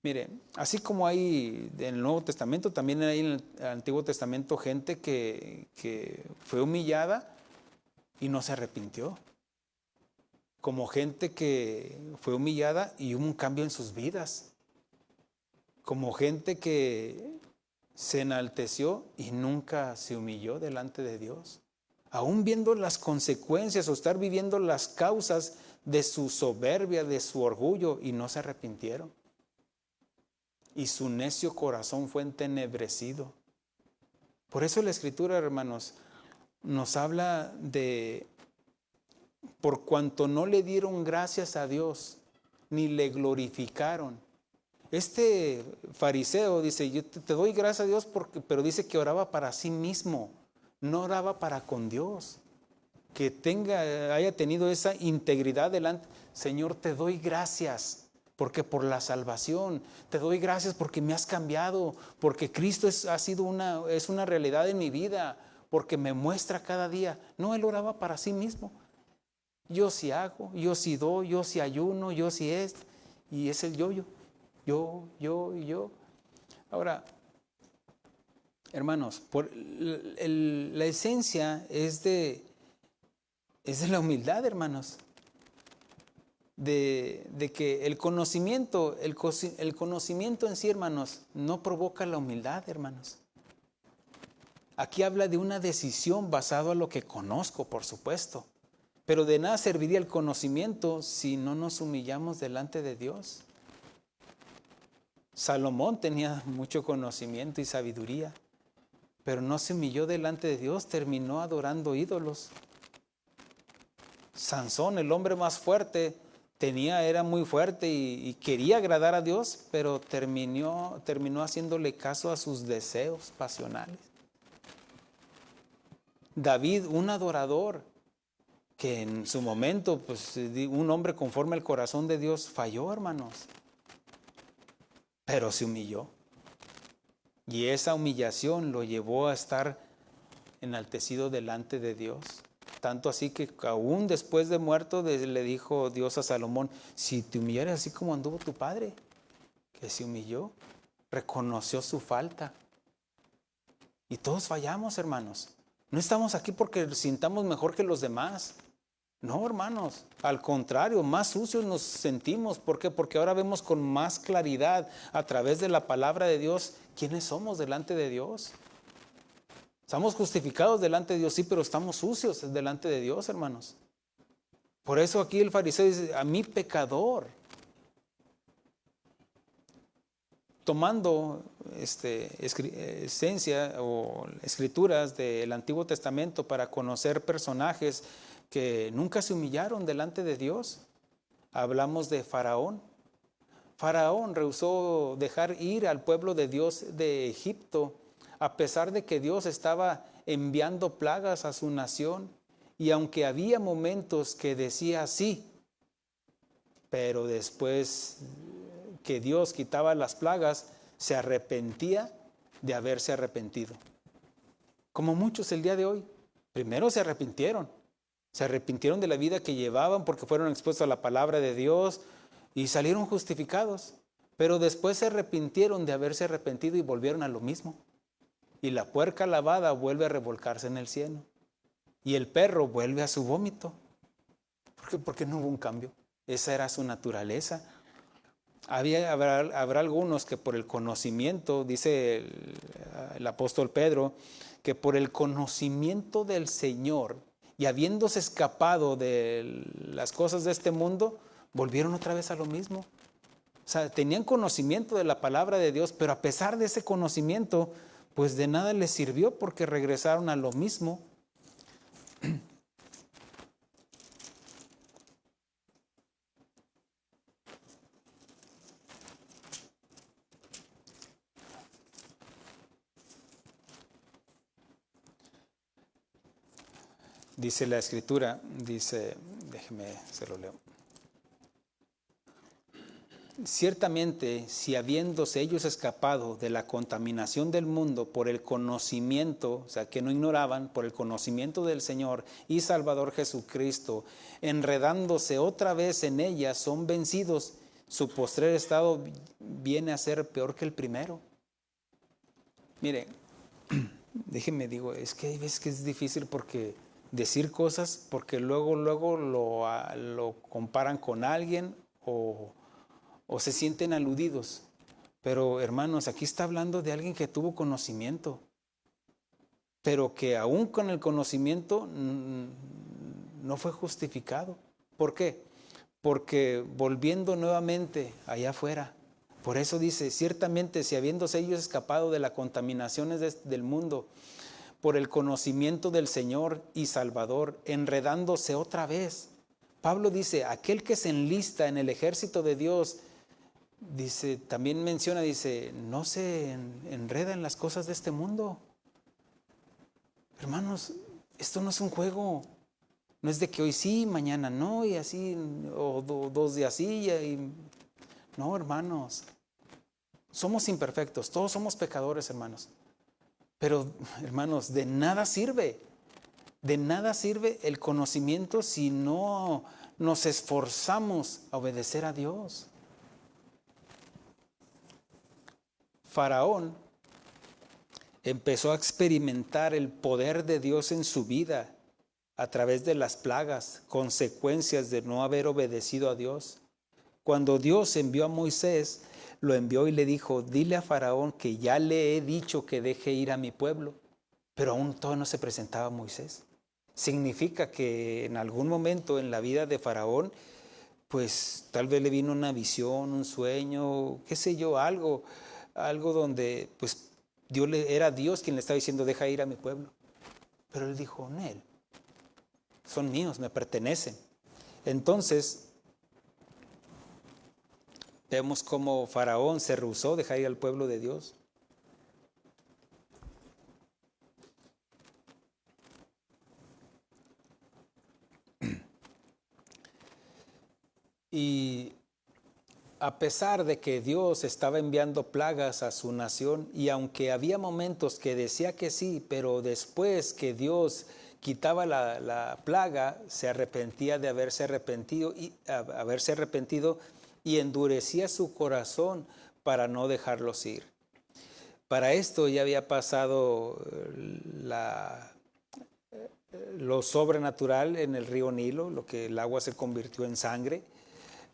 Mire, así como hay en el Nuevo Testamento, también hay en el Antiguo Testamento gente que fue humillada y no se arrepintió. Como gente que fue humillada y hubo un cambio en sus vidas. Como gente que se enalteció y nunca se humilló delante de Dios. Aún viendo las consecuencias o estar viviendo las causas de su soberbia, de su orgullo, y no se arrepintieron. Y su necio corazón fue entenebrecido. Por eso la Escritura, hermanos, nos habla de por cuanto no le dieron gracias a Dios, ni le glorificaron. Este fariseo dice, yo te doy gracias a Dios, pero dice que oraba para sí mismo, no oraba para con Dios. Que haya tenido esa integridad delante. Señor, te doy gracias porque por la salvación, te doy gracias porque me has cambiado, porque Cristo es una realidad en mi vida, porque me muestra cada día. No, él oraba para sí mismo. Yo sí hago, yo sí doy, yo sí ayuno, yo sí y es el yo. Yo. Ahora, hermanos, la esencia es de la humildad, hermanos. De que el conocimiento en sí, hermanos, no provoca la humildad, hermanos. Aquí habla de una decisión basada en lo que conozco, por supuesto. Pero de nada serviría el conocimiento si no nos humillamos delante de Dios. Salomón tenía mucho conocimiento y sabiduría, pero no se humilló delante de Dios, terminó adorando ídolos. Sansón, el hombre más fuerte, era muy fuerte y quería agradar a Dios, pero terminó haciéndole caso a sus deseos pasionales. David, un adorador, que en su momento, pues un hombre conforme al corazón de Dios, falló, hermanos, pero se humilló. Y esa humillación lo llevó a estar enaltecido delante de Dios. Tanto así que aún después de muerto le dijo Dios a Salomón, si te humillaras así como anduvo tu padre, que se humilló, reconoció su falta. Y todos fallamos, hermanos. No estamos aquí porque sintamos mejor que los demás. No, hermanos, al contrario, más sucios nos sentimos. ¿Por qué? Porque ahora vemos con más claridad a través de la palabra de Dios quiénes somos delante de Dios. Estamos justificados delante de Dios, sí, pero estamos sucios delante de Dios, hermanos. Por eso aquí el fariseo dice, a mí pecador. Tomando esencia o escrituras del Antiguo Testamento para conocer personajes que nunca se humillaron delante de Dios. Hablamos de Faraón. Faraón rehusó dejar ir al pueblo de Dios de Egipto, a pesar de que Dios estaba enviando plagas a su nación, y aunque había momentos que decía sí, pero después que Dios quitaba las plagas, se arrepentía de haberse arrepentido. Como muchos el día de hoy, primero se arrepintieron de la vida que llevaban porque fueron expuestos a la palabra de Dios y salieron justificados, pero después se arrepintieron de haberse arrepentido y volvieron a lo mismo. Y la puerca lavada vuelve a revolcarse en el cielo. Y el perro vuelve a su vómito. ¿Por qué? Porque no hubo un cambio. Esa era su naturaleza. Habrá algunos que por el conocimiento, dice el apóstol Pedro, que por el conocimiento del Señor y habiéndose escapado de las cosas de este mundo, volvieron otra vez a lo mismo. O sea, tenían conocimiento de la palabra de Dios, pero a pesar de ese conocimiento, pues de nada les sirvió porque regresaron a lo mismo. Dice la escritura, déjeme, se lo leo. Ciertamente, si habiéndose ellos escapado de la contaminación del mundo por el conocimiento, o sea, que no ignoraban, por el conocimiento del Señor y Salvador Jesucristo, enredándose otra vez en ella, son vencidos, su postrer estado viene a ser peor que el primero. Mire, déjenme digo, es que hay veces que es difícil porque decir cosas, porque luego lo comparan con alguien o se sienten aludidos. Pero hermanos, aquí está hablando de alguien que tuvo conocimiento, pero que aún con el conocimiento no fue justificado. ¿Por qué? Porque volviendo nuevamente allá afuera, por eso dice, ciertamente si habiéndose ellos escapado de las contaminaciones del mundo, por el conocimiento del Señor y Salvador, enredándose otra vez. Pablo dice, aquel que se enlista en el ejército de Dios, dice, también menciona, dice, no se enreda en las cosas de este mundo. Hermanos, esto no es un juego. No es de que hoy sí, mañana no, y así, o 2 días sí, y no, hermanos. Somos imperfectos, todos somos pecadores, hermanos. Pero, hermanos, de nada sirve el conocimiento si no nos esforzamos a obedecer a Dios. Faraón empezó a experimentar el poder de Dios en su vida a través de las plagas, consecuencias de no haber obedecido a Dios. Cuando Dios envió a Moisés, lo envió y le dijo, dile a Faraón que ya le he dicho que deje ir a mi pueblo, pero aún todavía no se presentaba Moisés. Significa que en algún momento en la vida de Faraón, pues tal vez le vino una visión, un sueño, qué sé yo, algo donde pues era Dios quien le estaba diciendo, deja ir a mi pueblo. Pero él dijo, Nel, son míos, me pertenecen. Entonces, vemos cómo Faraón se rehusó a dejar ir al pueblo de Dios. Y a pesar de que Dios estaba enviando plagas a su nación, y aunque había momentos que decía que sí, pero después que Dios quitaba la plaga, se arrepentía de haberse arrepentido y endurecía su corazón para no dejarlos ir. Para esto ya había pasado lo sobrenatural en el río Nilo, lo que el agua se convirtió en sangre.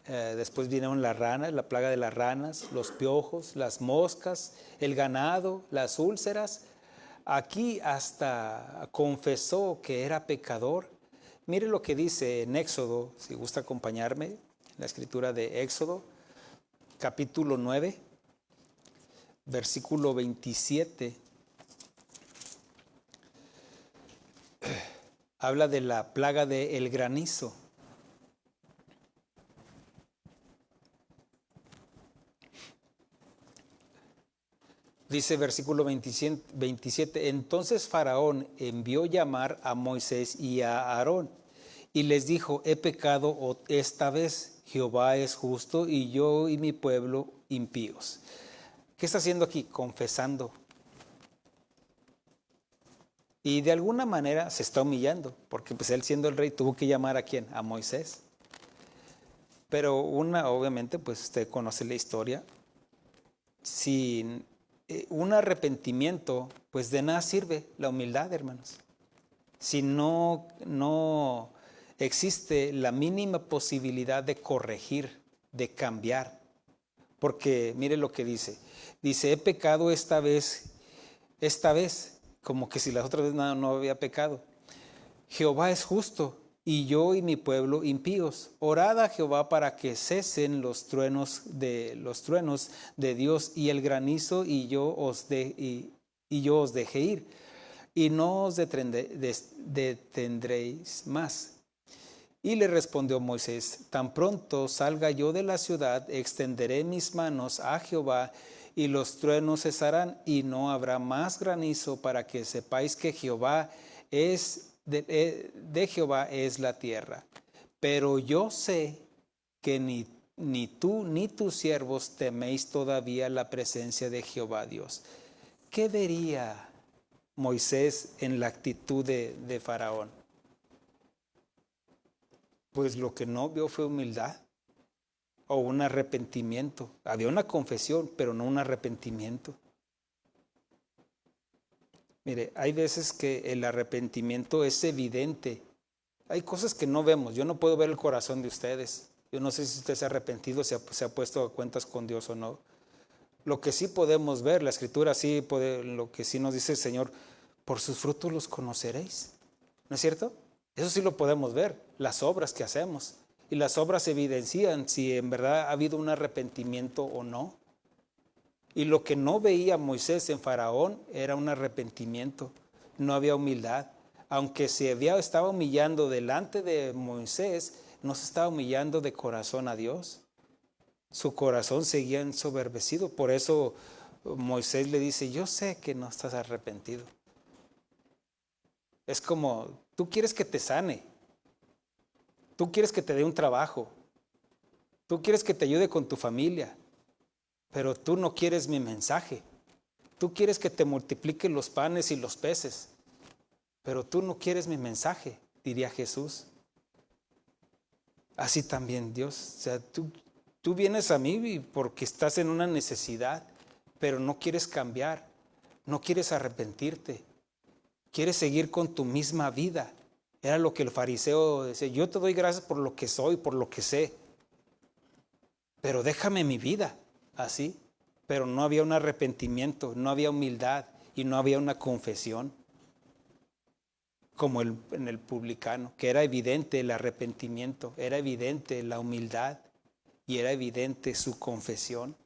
Después vinieron las ranas, la plaga de las ranas, los piojos, las moscas, el ganado, las úlceras. Aquí hasta confesó que era pecador. Mire lo que dice en Éxodo, si gusta acompañarme, en la escritura de Éxodo, capítulo 9, versículo 27. Habla de la plaga del granizo. Dice versículo 27, entonces Faraón envió llamar a Moisés y a Aarón y les dijo, he pecado esta vez, Jehová es justo y yo y mi pueblo impíos. ¿Qué está haciendo aquí? Confesando. Y de alguna manera se está humillando, porque pues él siendo el rey tuvo que llamar ¿a quién? A Moisés. Pero obviamente, pues usted conoce la historia, sin un arrepentimiento, pues de nada sirve la humildad, hermanos. Si no existe la mínima posibilidad de corregir, de cambiar. Porque mire lo que dice. Dice, he pecado esta vez, como que si las otras veces no había pecado. Jehová es justo y yo y mi pueblo impíos. Orad a Jehová para que cesen los truenos de Dios y el granizo, y yo os dejé ir, y no os detendréis más. Y le respondió Moisés: tan pronto salga yo de la ciudad, extenderé mis manos a Jehová, y los truenos cesarán, y no habrá más granizo, para que sepáis que Jehová es de Jehová es la tierra. Pero yo sé que ni tú ni tus siervos teméis todavía la presencia de Jehová Dios. ¿Qué vería Moisés en la actitud de Faraón? Pues lo que no vio fue humildad o un arrepentimiento. Había una confesión, pero no un arrepentimiento. Mire, hay veces que el arrepentimiento es evidente. Hay cosas que no vemos. Yo no puedo ver el corazón de ustedes. Yo no sé si usted se ha arrepentido, se ha puesto a cuentas con Dios o no. Lo que sí podemos ver, la Escritura sí puede, lo que sí nos dice el Señor: por sus frutos los conoceréis. ¿No es cierto? Eso sí lo podemos ver, las obras que hacemos. Y las obras evidencian si en verdad ha habido un arrepentimiento o no. Y lo que no veía Moisés en Faraón era un arrepentimiento. No había humildad. Aunque estaba humillando delante de Moisés, no se estaba humillando de corazón a Dios. Su corazón seguía ensoberbecido. Por eso Moisés le dice: yo sé que no estás arrepentido. Es como, tú quieres que te sane. Tú quieres que te dé un trabajo. Tú quieres que te ayude con tu familia. Pero tú no quieres mi mensaje. Tú quieres que te multiplique los panes y los peces. Pero tú no quieres mi mensaje, diría Jesús. Así también Dios. O sea, tú vienes a mí porque estás en una necesidad, pero no quieres cambiar. No quieres arrepentirte. Quieres seguir con tu misma vida. Era lo que el fariseo decía: yo te doy gracias por lo que soy, por lo que sé. Pero déjame mi vida así. Pero no había un arrepentimiento, no había humildad y no había una confesión. Como en el publicano, que era evidente el arrepentimiento, era evidente la humildad y era evidente su confesión.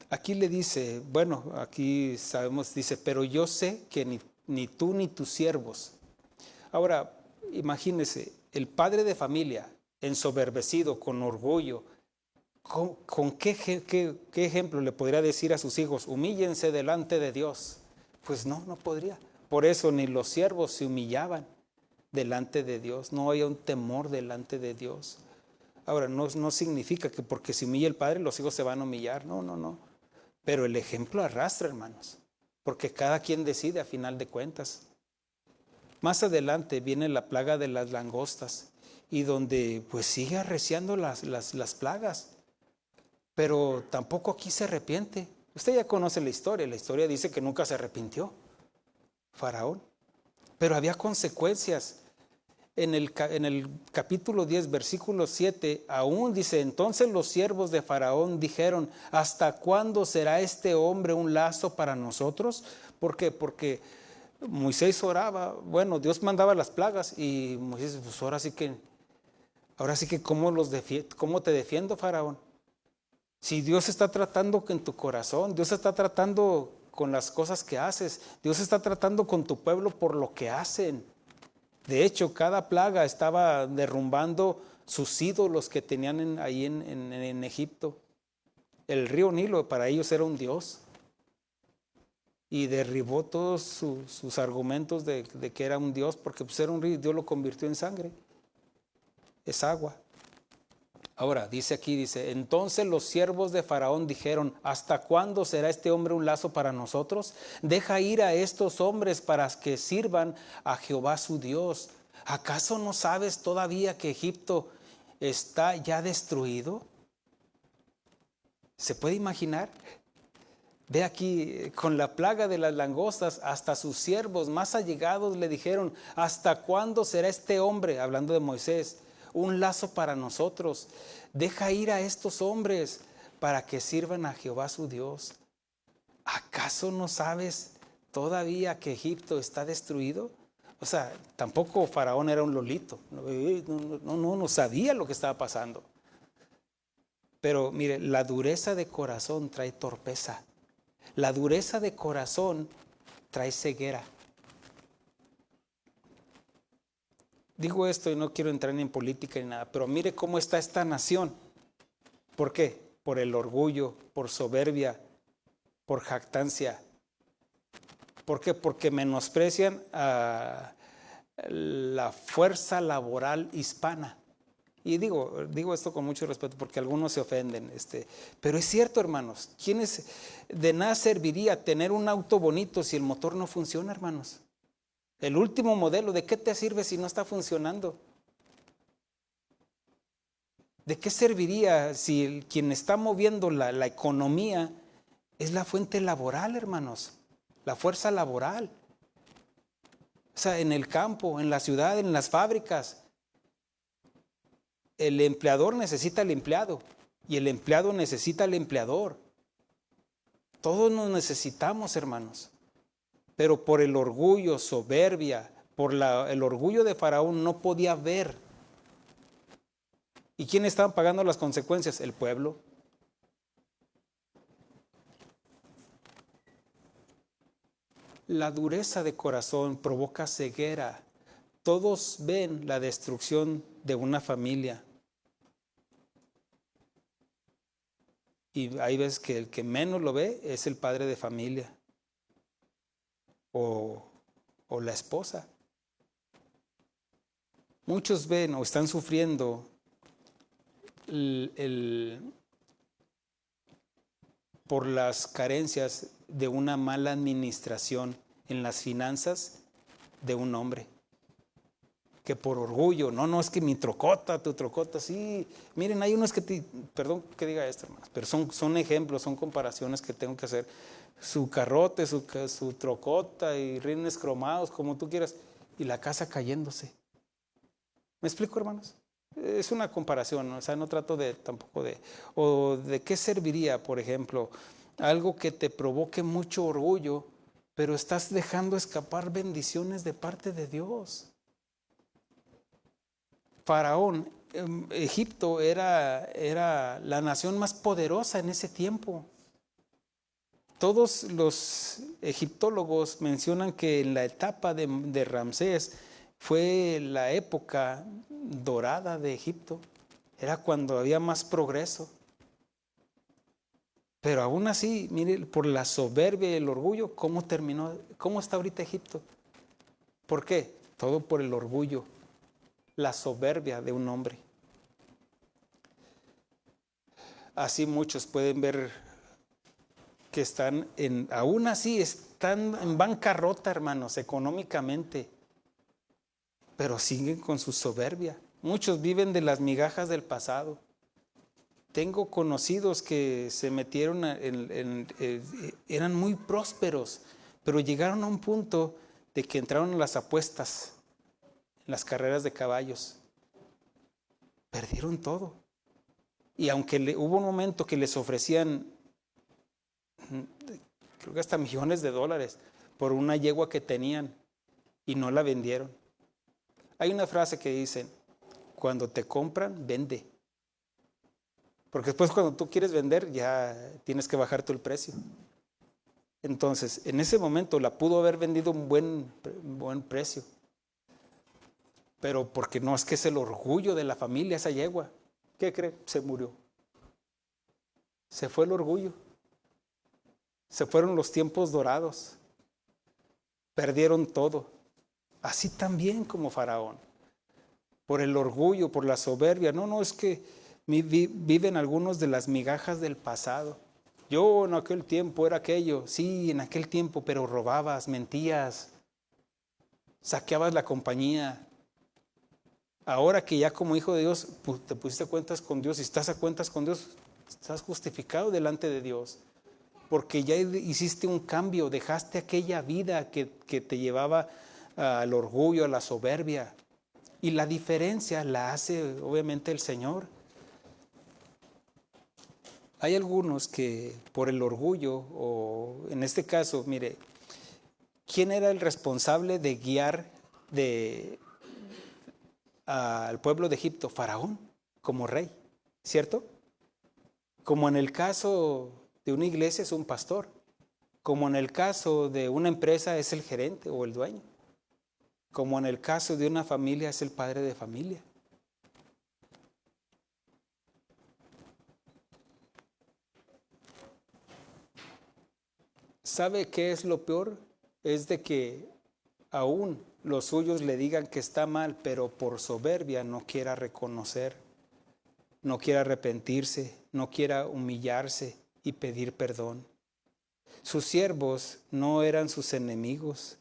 Aquí le dice, bueno, aquí sabemos, dice: pero yo sé que ni tú ni tus siervos. Ahora, imagínese, el padre de familia, ensoberbecido, con orgullo, ¿con qué ejemplo le podría decir a sus hijos: humíllense delante de Dios? Pues no podría. Por eso ni los siervos se humillaban delante de Dios. No había un temor delante de Dios. Ahora, no significa que porque se humilla el padre, los hijos se van a humillar. No. Pero el ejemplo arrastra, hermanos, porque cada quien decide a final de cuentas. Más adelante viene la plaga de las langostas, y donde pues sigue arreciando las plagas. Pero tampoco aquí se arrepiente. Usted ya conoce la historia. La historia dice que nunca se arrepintió Faraón. Pero había consecuencias. En el capítulo 10, versículo 7, aún dice: entonces los siervos de Faraón dijeron: ¿hasta cuándo será este hombre un lazo para nosotros? ¿Por qué? Porque Moisés oraba. Bueno, Dios mandaba las plagas y Moisés: pues ahora sí que ¿cómo te defiendo, Faraón? Si Dios está tratando en tu corazón, Dios está tratando con las cosas que haces, Dios está tratando con tu pueblo por lo que hacen. De hecho, cada plaga estaba derrumbando sus ídolos que tenían ahí en Egipto. El río Nilo para ellos era un dios. Y derribó todos sus argumentos de que era un dios, porque pues era un río y Dios lo convirtió en sangre. Es agua. Ahora, dice aquí, entonces los siervos de Faraón dijeron: ¿hasta cuándo será este hombre un lazo para nosotros? Deja ir a estos hombres para que sirvan a Jehová su Dios. ¿Acaso no sabes todavía que Egipto está ya destruido? ¿Se puede imaginar? Ve aquí, con la plaga de las langostas, hasta sus siervos más allegados le dijeron: ¿hasta cuándo será este hombre, hablando de Moisés, un lazo para nosotros? Deja ir a estos hombres para que sirvan a Jehová su Dios. ¿Acaso no sabes todavía que Egipto está destruido? O sea, tampoco Faraón era un lolito, no sabía lo que estaba pasando. Pero mire, la dureza de corazón trae torpeza. La dureza de corazón trae ceguera. Digo esto y no quiero entrar ni en política ni nada, pero mire cómo está esta nación. ¿Por qué? Por el orgullo, por soberbia, por jactancia. ¿Por qué? Porque menosprecian a la fuerza laboral hispana. Y digo esto con mucho respeto porque algunos se ofenden. Pero es cierto, hermanos. De nada serviría tener un auto bonito si el motor no funciona, hermanos? El último modelo, ¿de qué te sirve si no está funcionando? ¿De qué serviría si quien está moviendo la economía es la fuente laboral, hermanos? La fuerza laboral. O sea, en el campo, en la ciudad, en las fábricas. El empleador necesita al empleado y el empleado necesita al empleador. Todos nos necesitamos, hermanos. Pero por el orgullo, soberbia, por el orgullo de Faraón no podía ver. ¿Y quién estaban pagando las consecuencias? El pueblo. La dureza de corazón provoca ceguera. Todos ven la destrucción de una familia. Y hay veces que el que menos lo ve es el padre de familia o la esposa. Muchos ven o están sufriendo por las carencias de una mala administración en las finanzas de un hombre. Que por orgullo, no es que mi trocota, tu trocota, sí. Miren, hay unos perdón que diga esto, hermanos, pero son ejemplos, son comparaciones que tengo que hacer. Su carrote, su trocota y rines cromados, como tú quieras, y la casa cayéndose. ¿Me explico, hermanos? Es una comparación, ¿no? O sea, no trato tampoco o de qué serviría, por ejemplo, algo que te provoque mucho orgullo, pero estás dejando escapar bendiciones de parte de Dios. Faraón, Egipto era la nación más poderosa en ese tiempo. Todos los egiptólogos mencionan que en la etapa de Ramsés fue la época dorada de Egipto. Era cuando había más progreso. Pero aún así, mire, por la soberbia y el orgullo, ¿cómo terminó? ¿Cómo está ahorita Egipto? ¿Por qué? Todo por el orgullo, la soberbia de un hombre. Así muchos pueden ver que aún así están en bancarrota, hermanos, económicamente, pero siguen con su soberbia. Muchos viven de las migajas del pasado. Tengo conocidos que se metieron, eran muy prósperos, pero llegaron a un punto de que entraron en las apuestas, en las carreras de caballos. Perdieron todo. Y aunque hubo un momento que les ofrecían, creo que hasta millones de dólares por una yegua que tenían y no la vendieron. Hay una frase que dicen, cuando te compran, vende. Porque después cuando tú quieres vender ya tienes que bajar tú el precio. Entonces, en ese momento la pudo haber vendido un buen precio. Pero porque no es que es el orgullo de la familia esa yegua. ¿Qué cree? Se murió. Se fue el orgullo. Se fueron los tiempos dorados. Perdieron todo. Así también como Faraón. Por el orgullo, por la soberbia. No, es que viven algunos de las migajas del pasado. Yo en aquel tiempo era aquello. Sí, en aquel tiempo, pero robabas, mentías. Saqueabas la compañía. Ahora que ya como hijo de Dios te pusiste a cuentas con Dios y estás a cuentas con Dios, estás justificado delante de Dios. Porque ya hiciste un cambio, dejaste aquella vida que te llevaba al orgullo, a la soberbia. Y la diferencia la hace obviamente el Señor. Hay algunos que por el orgullo, o en este caso, mire, ¿quién era el responsable de guiar al pueblo de Egipto? Faraón, como rey, ¿cierto? Como en el caso de una iglesia es un pastor, como en el caso de una empresa es el gerente o el dueño, como en el caso de una familia es el padre de familia. ¿Sabe qué es lo peor? Es de que aún los suyos le digan que está mal, pero por soberbia no quiera reconocer, no quiera arrepentirse, no quiera humillarse y pedir perdón. Sus siervos no eran sus enemigos,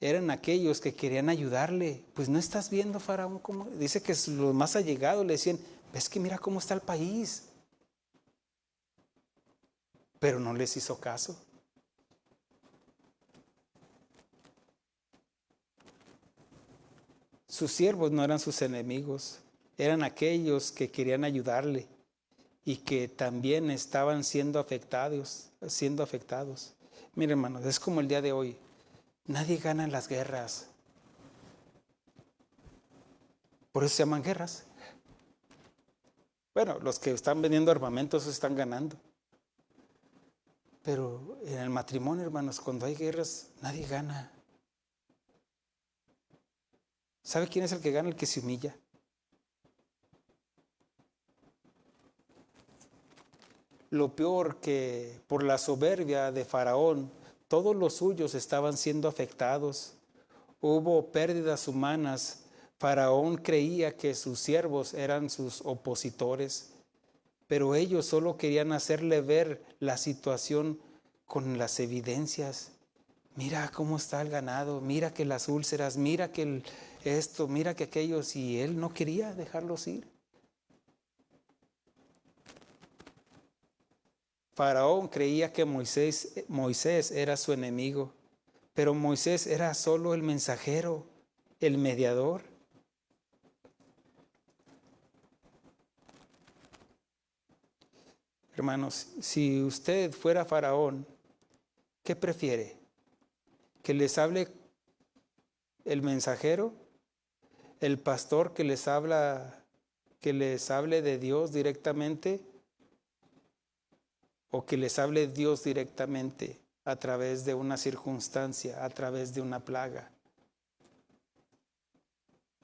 eran aquellos que querían ayudarle. Pues no estás viendo, Faraón, cómo dice que los más allegados le decían, ves que mira cómo está el país, pero no les hizo caso. Sus siervos no eran sus enemigos, eran aquellos que querían ayudarle y que también estaban siendo afectados. Miren, hermanos, es como el día de hoy. Nadie gana en las guerras. Por eso se llaman guerras. Bueno, los que están vendiendo armamentos están ganando. Pero en el matrimonio, hermanos, cuando hay guerras, nadie gana. ¿Sabe quién es el que gana? El que se humilla. Lo peor que por la soberbia de Faraón, todos los suyos estaban siendo afectados. Hubo pérdidas humanas. Faraón creía que sus siervos eran sus opositores, pero ellos solo querían hacerle ver la situación con las evidencias. Mira cómo está el ganado, mira que las úlceras, mira que esto, mira que aquello, y él no quería dejarlos ir. Faraón creía que Moisés era su enemigo, pero Moisés era solo el mensajero, el mediador. Hermanos, si usted fuera Faraón, ¿qué prefiere? ¿Que les hable el mensajero? ¿El pastor que les hable de Dios directamente? ¿O que les hable Dios directamente a través de una circunstancia, a través de una plaga?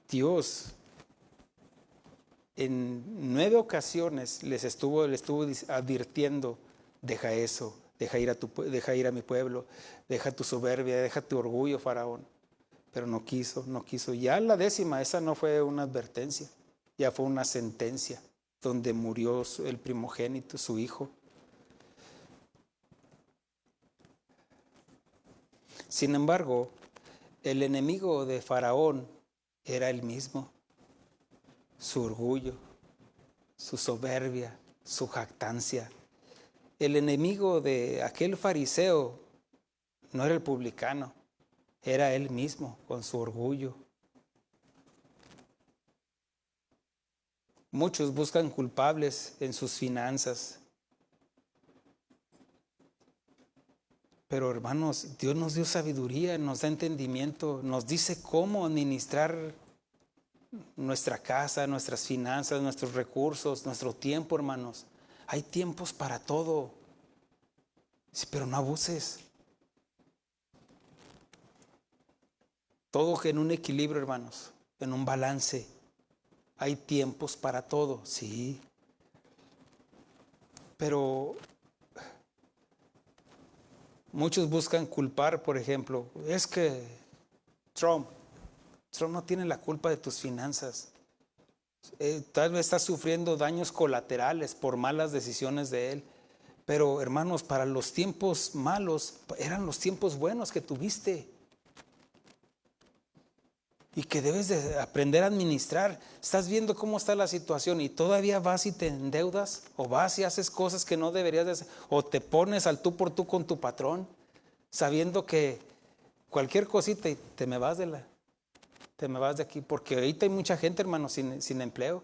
Dios en 9 ocasiones les estuvo advirtiendo, deja eso, deja ir a mi pueblo, deja tu soberbia, deja tu orgullo, Faraón. Pero no quiso. Ya la 10ª, esa no fue una advertencia, ya fue una sentencia, donde murió el primogénito, su hijo. Sin embargo, el enemigo de Faraón era el mismo, su orgullo, su soberbia, su jactancia. El enemigo de aquel fariseo no era el publicano, era él mismo con su orgullo. Muchos buscan culpables en sus finanzas. Pero hermanos, Dios nos dio sabiduría, nos da entendimiento, nos dice cómo administrar nuestra casa, nuestras finanzas, nuestros recursos, nuestro tiempo, hermanos. Hay tiempos para todo. Sí, pero no abuses. Todo en un equilibrio, hermanos, en un balance. Hay tiempos para todo, sí. Pero muchos buscan culpar, por ejemplo, es que Trump no tiene la culpa de tus finanzas. Tal vez estás sufriendo daños colaterales por malas decisiones de él. Pero hermanos, para los tiempos malos, eran los tiempos buenos que tuviste. Y que debes de aprender a administrar. Estás viendo cómo está la situación y todavía vas y te endeudas, o vas y haces cosas que no deberías de hacer, o te pones al tú por tú con tu patrón, sabiendo que cualquier cosita y te me vas de aquí, porque ahorita hay mucha gente, hermano, sin empleo.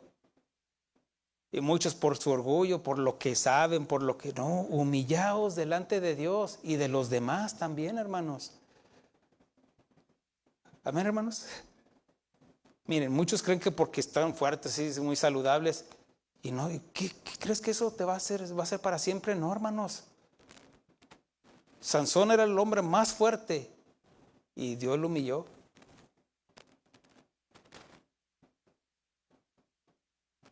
Y muchos por su orgullo, por lo que saben, por lo que no, humillaos delante de Dios y de los demás también, hermanos. Amén, hermanos. Miren, muchos creen que porque están fuertes y muy saludables, y no, ¿qué crees que eso te va a ser para siempre? No, hermanos. Sansón era el hombre más fuerte y Dios lo humilló.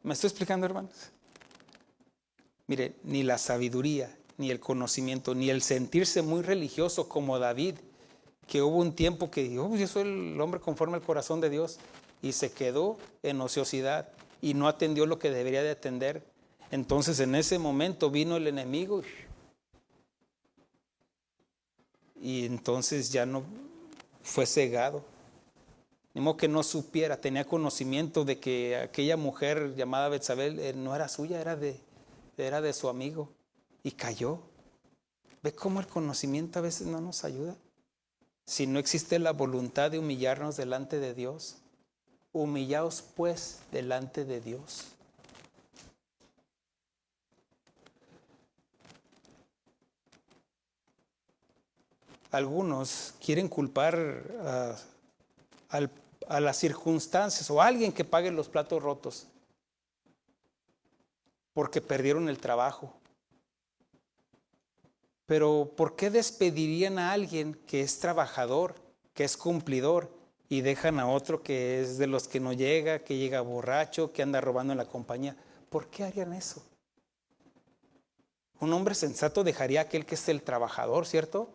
¿Me estoy explicando, hermanos? Mire, ni la sabiduría, ni el conocimiento, ni el sentirse muy religioso como David, que hubo un tiempo que dijo, yo soy el hombre conforme al corazón de Dios, y se quedó en ociosidad y no atendió lo que debería de atender. Entonces en ese momento vino el enemigo y entonces ya no fue cegado. Ni modo que no supiera, tenía conocimiento de que aquella mujer llamada Betsabé no era suya, era de su amigo, y cayó. ¿Ve cómo el conocimiento a veces no nos ayuda? Si no existe la voluntad de humillarnos delante de Dios, humillaos pues delante de Dios. Algunos quieren culpar a las circunstancias o a alguien que pague los platos rotos porque perdieron el trabajo. Pero ¿por qué despedirían a alguien que es trabajador, que es cumplidor, y dejan a otro que es de los que no llega, que llega borracho, que anda robando en la compañía? ¿Por qué harían eso? Un hombre sensato dejaría a aquel que es el trabajador, ¿cierto?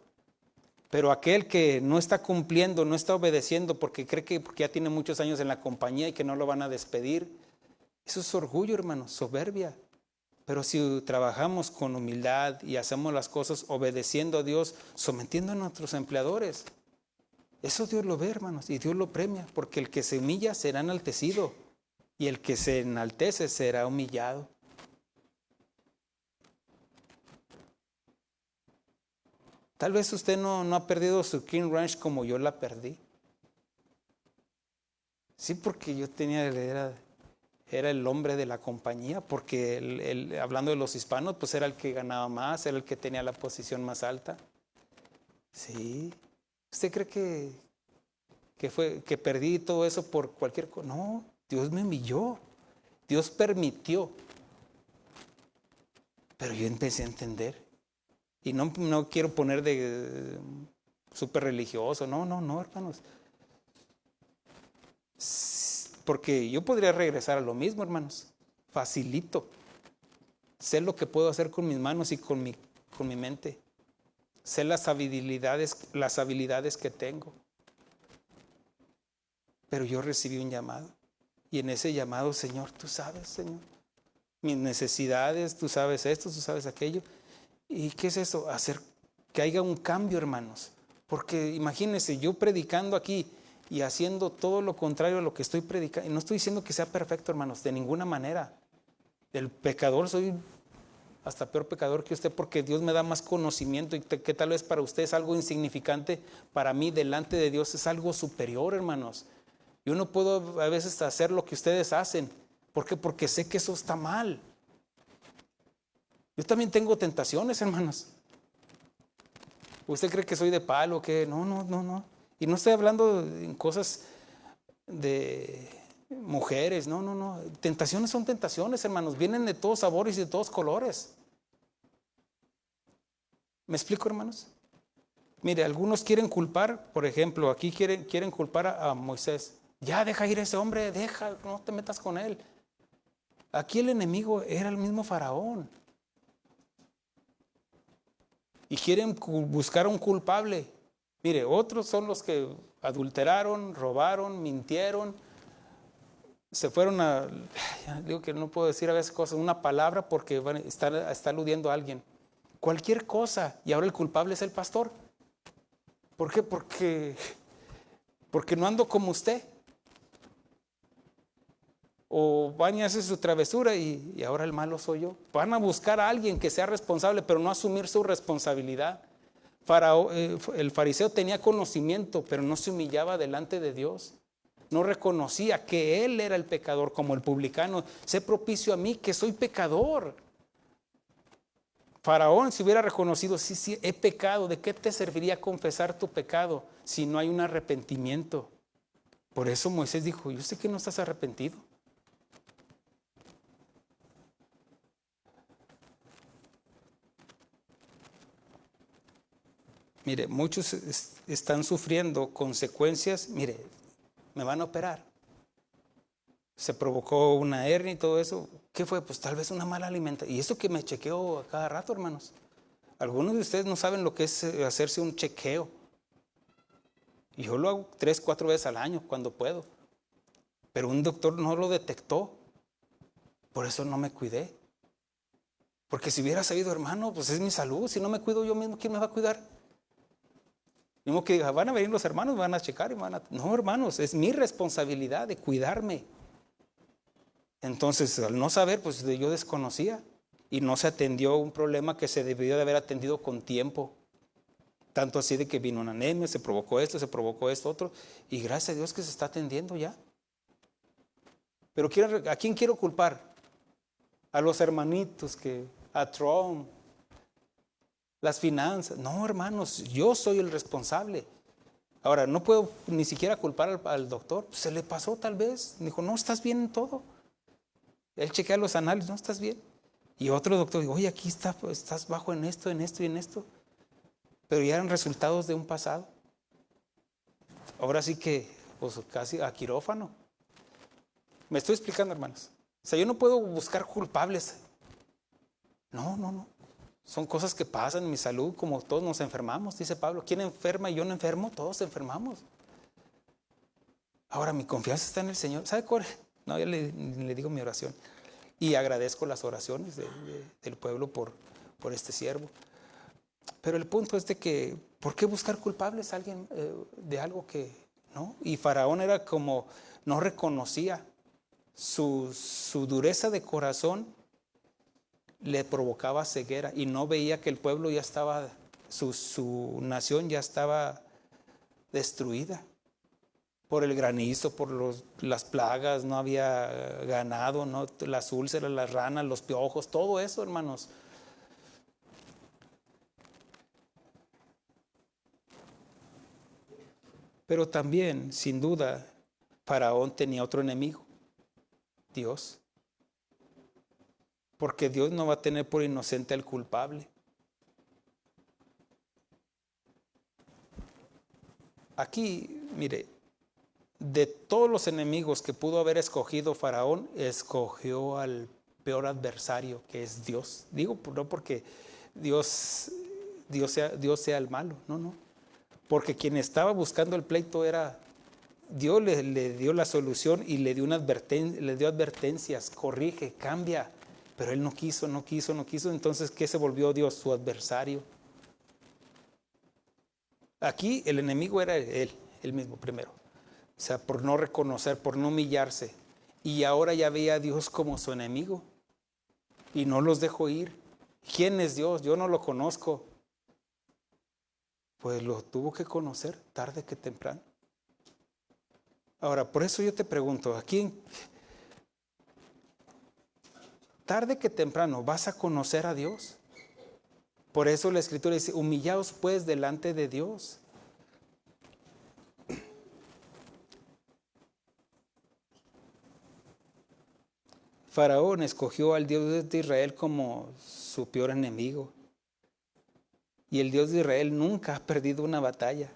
Pero aquel que no está cumpliendo, no está obedeciendo porque cree que porque ya tiene muchos años en la compañía y que no lo van a despedir, eso es orgullo, hermano, soberbia. Pero si trabajamos con humildad y hacemos las cosas obedeciendo a Dios, sometiendo a nuestros empleadores, eso Dios lo ve, hermanos, y Dios lo premia, porque el que se humilla será enaltecido y el que se enaltece será humillado. Tal vez usted no ha perdido su King Ranch como yo la perdí. Sí, porque yo era el hombre de la compañía, porque hablando de los hispanos, pues era el que ganaba más, era el que tenía la posición más alta. Sí. ¿Usted cree que perdí todo eso por cualquier cosa? No, Dios me humilló, Dios permitió. Pero yo empecé a entender. Y no quiero poner de súper religioso, no, hermanos. Porque yo podría regresar a lo mismo, hermanos. Facilito. Sé lo que puedo hacer con mis manos y con mi mente. Sé las habilidades que tengo. Pero yo recibí un llamado. Y en ese llamado, Señor, tú sabes, Señor, mis necesidades, tú sabes esto, tú sabes aquello. ¿Y qué es eso? Hacer que haya un cambio, hermanos. Porque imagínense, yo predicando aquí y haciendo todo lo contrario a lo que estoy predicando. Y no estoy diciendo que sea perfecto, hermanos, de ninguna manera. El pecador, soy hasta peor pecador que usted, porque Dios me da más conocimiento y que tal vez para usted es algo insignificante, para mí delante de Dios es algo superior, hermanos. Yo no puedo a veces hacer lo que ustedes hacen. ¿Por qué? Porque sé que eso está mal. Yo también tengo tentaciones, hermanos. ¿Usted cree que soy de palo? ¿Qué? No. Y no estoy hablando en cosas de mujeres, no. Tentaciones son tentaciones, hermanos. Vienen de todos sabores y de todos colores. ¿Me explico, hermanos? Mire, algunos quieren culpar, por ejemplo, aquí quieren culpar a Moisés. Ya, deja ir a ese hombre, no te metas con él. Aquí el enemigo era el mismo Faraón. Y quieren buscar un culpable. Mire, otros son los que adulteraron, robaron, mintieron, se fueron digo que no puedo decir a veces cosas, una palabra porque está aludiendo a alguien. Cualquier cosa, y ahora el culpable es el pastor. ¿Por qué? Porque no ando como usted. O van y hacen su travesura y ahora el malo soy yo. Van a buscar a alguien que sea responsable, pero no asumir su responsabilidad. El fariseo tenía conocimiento, pero no se humillaba delante de Dios. No reconocía que él era el pecador, como el publicano. Sé propicio a mí, que soy pecador. Faraón, si hubiera reconocido, sí, he pecado, ¿de qué te serviría confesar tu pecado si no hay un arrepentimiento? Por eso Moisés dijo, yo sé que no estás arrepentido. Mire, muchos están sufriendo consecuencias. Mire, me van a operar. Se provocó una hernia y todo eso. ¿Qué fue? Pues tal vez una mala alimentación. Y eso que me chequeo a cada rato, hermanos. Algunos de ustedes no saben lo que es hacerse un chequeo. Y yo lo hago 3, 4 veces al año cuando puedo. Pero un doctor no lo detectó. Por eso no me cuidé. Porque si hubiera sabido, hermano, pues es mi salud. Si no me cuido yo mismo, ¿quién me va a cuidar? Mismo que diga, van a venir los hermanos, van a checar y van a... No, hermanos, es mi responsabilidad de cuidarme. Entonces, al no saber, pues yo desconocía. Y no se atendió un problema que se debió de haber atendido con tiempo. Tanto así de que vino una anemia, se provocó esto, otro. Y gracias a Dios que se está atendiendo ya. Pero ¿a quién quiero culpar? A los hermanitos, a Trump, las finanzas. No, hermanos, yo soy el responsable. Ahora, no puedo ni siquiera culpar al doctor. Se le pasó tal vez. Dijo, no, estás bien en todo. Él chequea los análisis, no, estás bien. Y otro doctor dijo, oye, aquí estás bajo en esto y en esto. Pero ya eran resultados de un pasado. Ahora sí que, pues casi a quirófano. Me estoy explicando, hermanos. O sea, yo no puedo buscar culpables. No. Son cosas que pasan en mi salud, como todos nos enfermamos, dice Pablo. ¿Quién enferma y yo no enfermo? Todos enfermamos. Ahora mi confianza está en el Señor. ¿Sabe cuál? No, yo le digo mi oración. Y agradezco las oraciones del pueblo por este siervo. Pero el punto es de que, ¿por qué buscar culpables a alguien de algo que no? Y Faraón era como, no reconocía su dureza de corazón, le provocaba ceguera y no veía que el pueblo ya estaba, su nación ya estaba destruida por el granizo, por las plagas, no había ganado, ¿no? Las úlceras, las ranas, los piojos, todo eso, hermanos. Pero también, sin duda, Faraón tenía otro enemigo, Dios. Porque Dios no va a tener por inocente al culpable. Aquí, mire, de todos los enemigos que pudo haber escogido Faraón, escogió al peor adversario, que es Dios. Digo, no porque Dios sea el malo, no. Porque quien estaba buscando el pleito era Dios. Le dio la solución y le dio advertencias, corrige, cambia. Pero él no quiso. Entonces, ¿qué se volvió Dios? Su adversario. Aquí el enemigo era él mismo primero. O sea, por no reconocer, por no humillarse. Y ahora ya veía a Dios como su enemigo. Y no los dejó ir. ¿Quién es Dios? Yo no lo conozco. Pues lo tuvo que conocer tarde que temprano. Ahora, por eso yo te pregunto, ¿a quién? Tarde que temprano vas a conocer a Dios. Por eso la Escritura dice, humillaos pues delante de Dios. Faraón escogió al Dios de Israel como su peor enemigo. Y el Dios de Israel nunca ha perdido una batalla.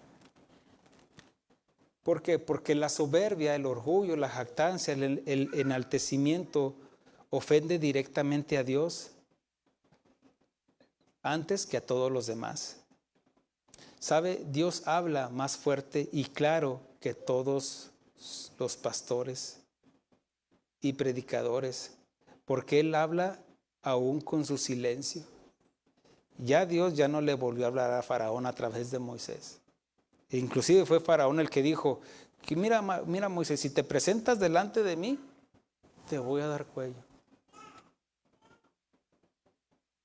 ¿Por qué? Porque la soberbia, el orgullo, la jactancia, el enaltecimiento ofende directamente a Dios antes que a todos los demás. ¿Sabe? Dios habla más fuerte y claro que todos los pastores y predicadores, porque Él habla aún con su silencio. Ya Dios ya no le volvió a hablar a Faraón a través de Moisés. Inclusive fue Faraón el que dijo, que mira Moisés, si te presentas delante de mí, te voy a dar cuello.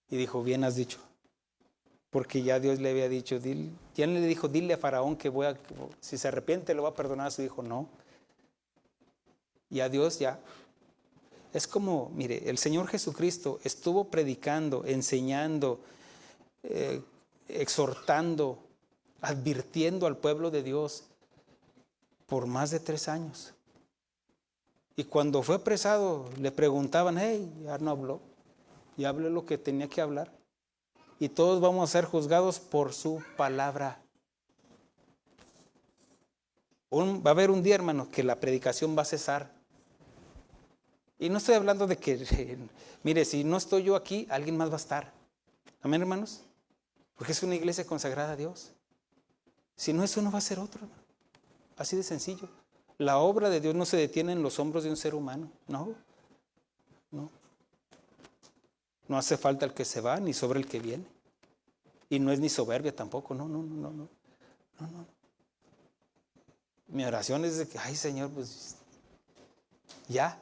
Y dijo, bien has dicho. Porque ya Dios le había dicho, ya le dijo, dile a Faraón que si se arrepiente lo va a perdonar a su hijo. No, y a Dios ya. Es como, mire, el Señor Jesucristo estuvo predicando, enseñando, exhortando, advirtiendo al pueblo de Dios por más de 3 años. Y cuando fue apresado, le preguntaban, hey, ya no habló, ya habló lo que tenía que hablar. Y todos vamos a ser juzgados por su palabra. Va a haber un día, hermano, que la predicación va a cesar. Y no estoy hablando de que, mire, si no estoy yo aquí, alguien más va a estar. Amén, hermanos. Porque es una iglesia consagrada a Dios. Si no es uno, va a ser otro, hermano. Así de sencillo. La obra de Dios no se detiene en los hombros de un ser humano. No. No hace falta el que se va, ni sobre el que viene. Y no es ni soberbia tampoco. No. Mi oración es de que, ay, Señor, pues ya.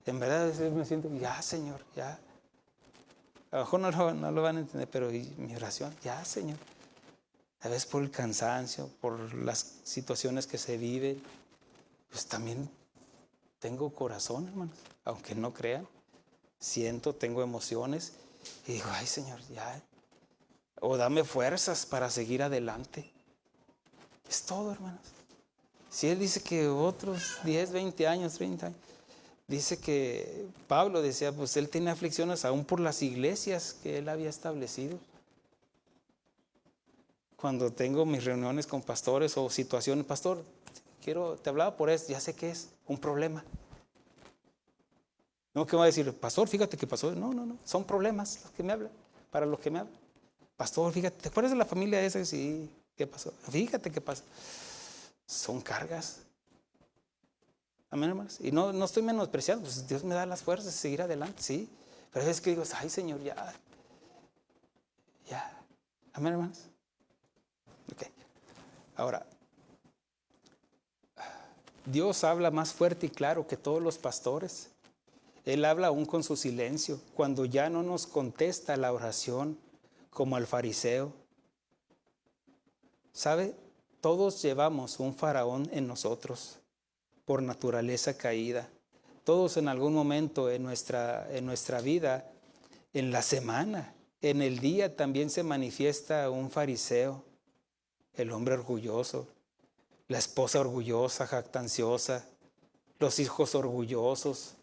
En verdad me siento, ya, Señor, ya. A lo mejor no lo van a entender, pero mi oración, ya, Señor. A veces por el cansancio, por las situaciones que se viven, pues también tengo corazón, hermanos, aunque no crean. Siento, tengo emociones y digo, ay, Señor, ya. O dame fuerzas para seguir adelante. Es todo, hermanos. Si Él dice que otros 10, 20 años, 30 años, dice que Pablo decía, pues él tenía aflicciones aún por las iglesias que él había establecido. Cuando tengo mis reuniones con pastores o situaciones, pastor, te hablaba por eso, ya sé que es un problema. No, que va a decir, pastor, fíjate que pasó. No, son problemas los que me hablan, para los que me hablan. Pastor, fíjate, ¿te acuerdas de la familia esa? Sí, ¿qué pasó? Fíjate qué pasó. Son cargas. Amén, hermanos. Y no estoy menospreciando, pues Dios me da las fuerzas de seguir adelante, sí. Pero es que digo, ay, Señor, ya. Amén, hermanos. Ok. Ahora, Dios habla más fuerte y claro que todos los pastores. Él habla aún con su silencio, cuando ya no nos contesta la oración como al fariseo. ¿Sabe? Todos llevamos un faraón en nosotros, por naturaleza caída. Todos en algún momento en nuestra vida, en la semana, en el día también se manifiesta un fariseo, el hombre orgulloso, la esposa orgullosa, jactanciosa, los hijos orgullosos,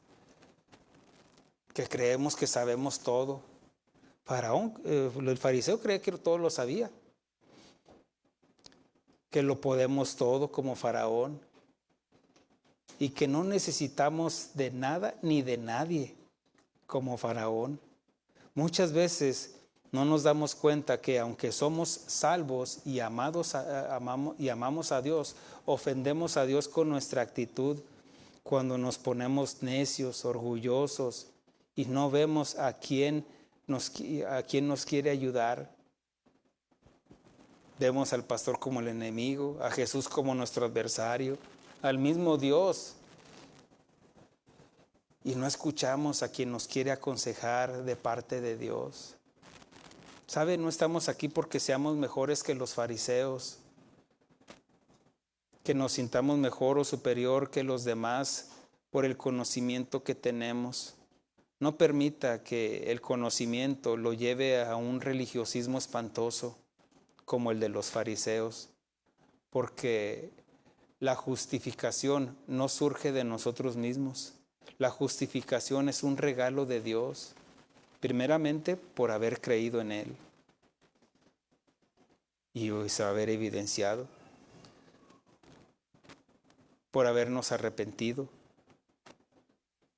que creemos que sabemos todo. El fariseo cree que todo lo sabía, que lo podemos todo como Faraón y que no necesitamos de nada ni de nadie como Faraón. Muchas veces no nos damos cuenta que aunque somos salvos y amamos a Dios, ofendemos a Dios con nuestra actitud cuando nos ponemos necios, orgullosos y no vemos a quién nos quiere ayudar. Vemos al pastor como el enemigo, a Jesús como nuestro adversario, al mismo Dios. Y no escuchamos a quien nos quiere aconsejar de parte de Dios. ¿Sabe? No estamos aquí porque seamos mejores que los fariseos, que nos sintamos mejor o superior que los demás por el conocimiento que tenemos. No permita que el conocimiento lo lleve a un religiosismo espantoso como el de los fariseos, porque la justificación no surge de nosotros mismos. La justificación es un regalo de Dios, primeramente por haber creído en Él y haber evidenciado, por habernos arrepentido.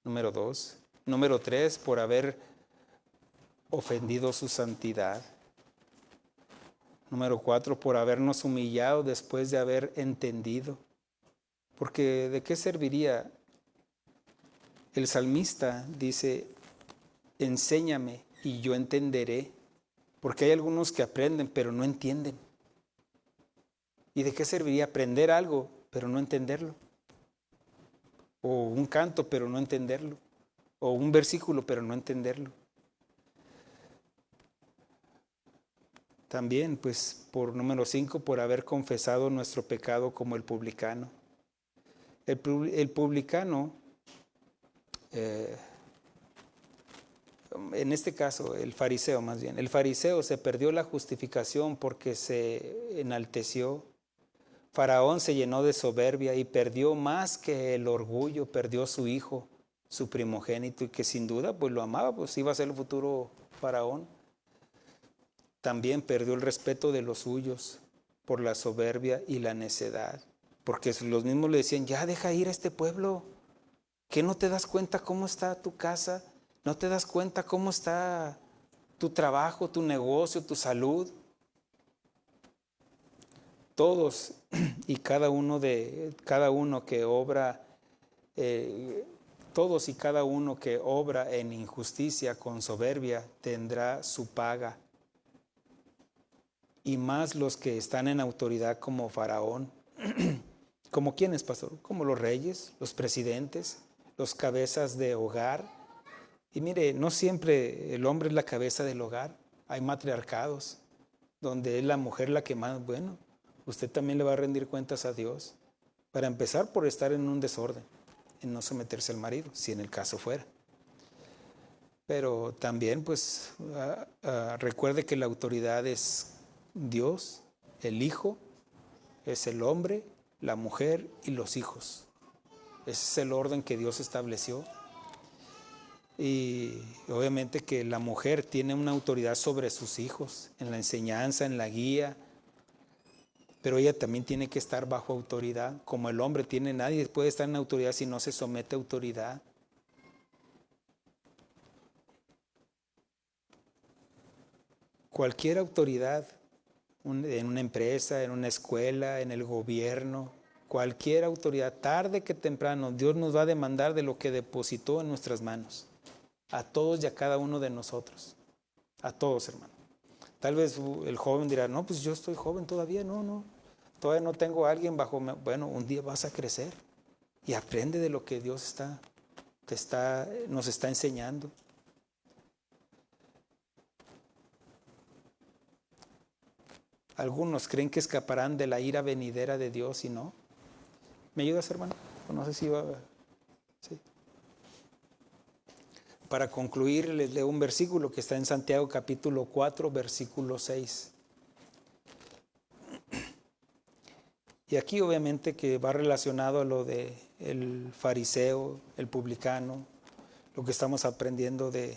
Número 2. Número 3, por haber ofendido su santidad. Número 4, por habernos humillado después de haber entendido. Porque ¿de qué serviría? El salmista dice, enséñame y yo entenderé. Porque hay algunos que aprenden pero no entienden. ¿Y de qué serviría aprender algo pero no entenderlo? O un canto pero no entenderlo. O un versículo pero no entenderlo. También, pues, por número 5, por haber confesado nuestro pecado como el publicano. El publicano, en este caso el fariseo más bien, el fariseo se perdió la justificación porque se enalteció. Faraón se llenó de soberbia y perdió más que el orgullo, perdió su hijo, su primogénito, y que sin duda pues lo amaba, pues iba a ser el futuro faraón. También perdió el respeto de los suyos por la soberbia y la necedad, porque los mismos le decían, ya deja ir a este pueblo, ¿qué no te das cuenta cómo está tu casa? ¿No te das cuenta cómo está tu trabajo, tu negocio, tu salud? Todos y cada uno que obra, todos y cada uno que obra en injusticia con soberbia tendrá su paga. Y más los que están en autoridad como Faraón. ¿Como quiénes, pastor? Como los reyes, los presidentes, los cabezas de hogar. Y mire, no siempre el hombre es la cabeza del hogar. Hay matriarcados donde es la mujer la que más, bueno, usted también le va a rendir cuentas a Dios. Para empezar, por estar en un desorden, en no someterse al marido, si en el caso fuera. Pero también, pues, recuerde que la autoridad es Dios, el Hijo, es el hombre, la mujer y los hijos. Ese es el orden que Dios estableció. Y obviamente que la mujer tiene una autoridad sobre sus hijos, en la enseñanza, en la guía, pero ella también tiene que estar bajo autoridad. Como el hombre tiene, nadie puede estar en autoridad si no se somete a autoridad. Cualquier autoridad, en una empresa, en una escuela, en el gobierno, cualquier autoridad, tarde que temprano, Dios nos va a demandar de lo que depositó en nuestras manos. A todos y a cada uno de nosotros. A todos, hermano. Tal vez el joven dirá, no, pues yo estoy joven todavía, no. Todavía no tengo a alguien bajo. Bueno, un día vas a crecer y aprende de lo que Dios nos está enseñando. Algunos creen que escaparán de la ira venidera de Dios y no. ¿Me ayudas, hermano? No sé si va a... Sí. Para concluir, les leo un versículo que está en Santiago capítulo 4, versículo 6. Y aquí obviamente que va relacionado a lo de el fariseo, el publicano, lo que estamos aprendiendo de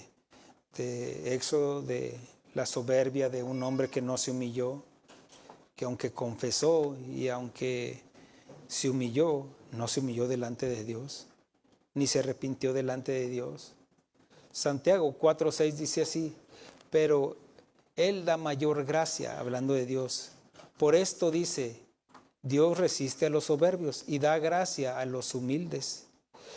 Éxodo, de la soberbia de un hombre que no se humilló, que aunque confesó y aunque se humilló, no se humilló delante de Dios, ni se arrepintió delante de Dios. Santiago 4:6 dice así, pero Él da mayor gracia, hablando de Dios. Por esto dice, Dios resiste a los soberbios y da gracia a los humildes.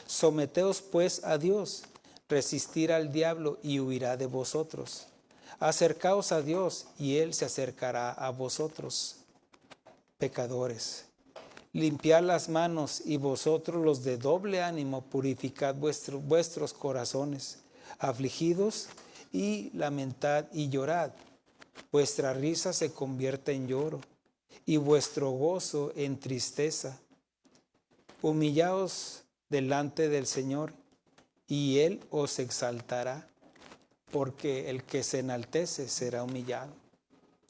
Someteos pues a Dios, resistir al diablo y huirá de vosotros. Acercaos a Dios y Él se acercará a vosotros. Pecadores, limpiad las manos y vosotros los de doble ánimo purificad vuestros corazones. Afligidos y lamentad y llorad. Vuestra risa se convierte en lloro y vuestro gozo en tristeza. Humillaos delante del Señor y Él os exaltará, porque el que se enaltece será humillado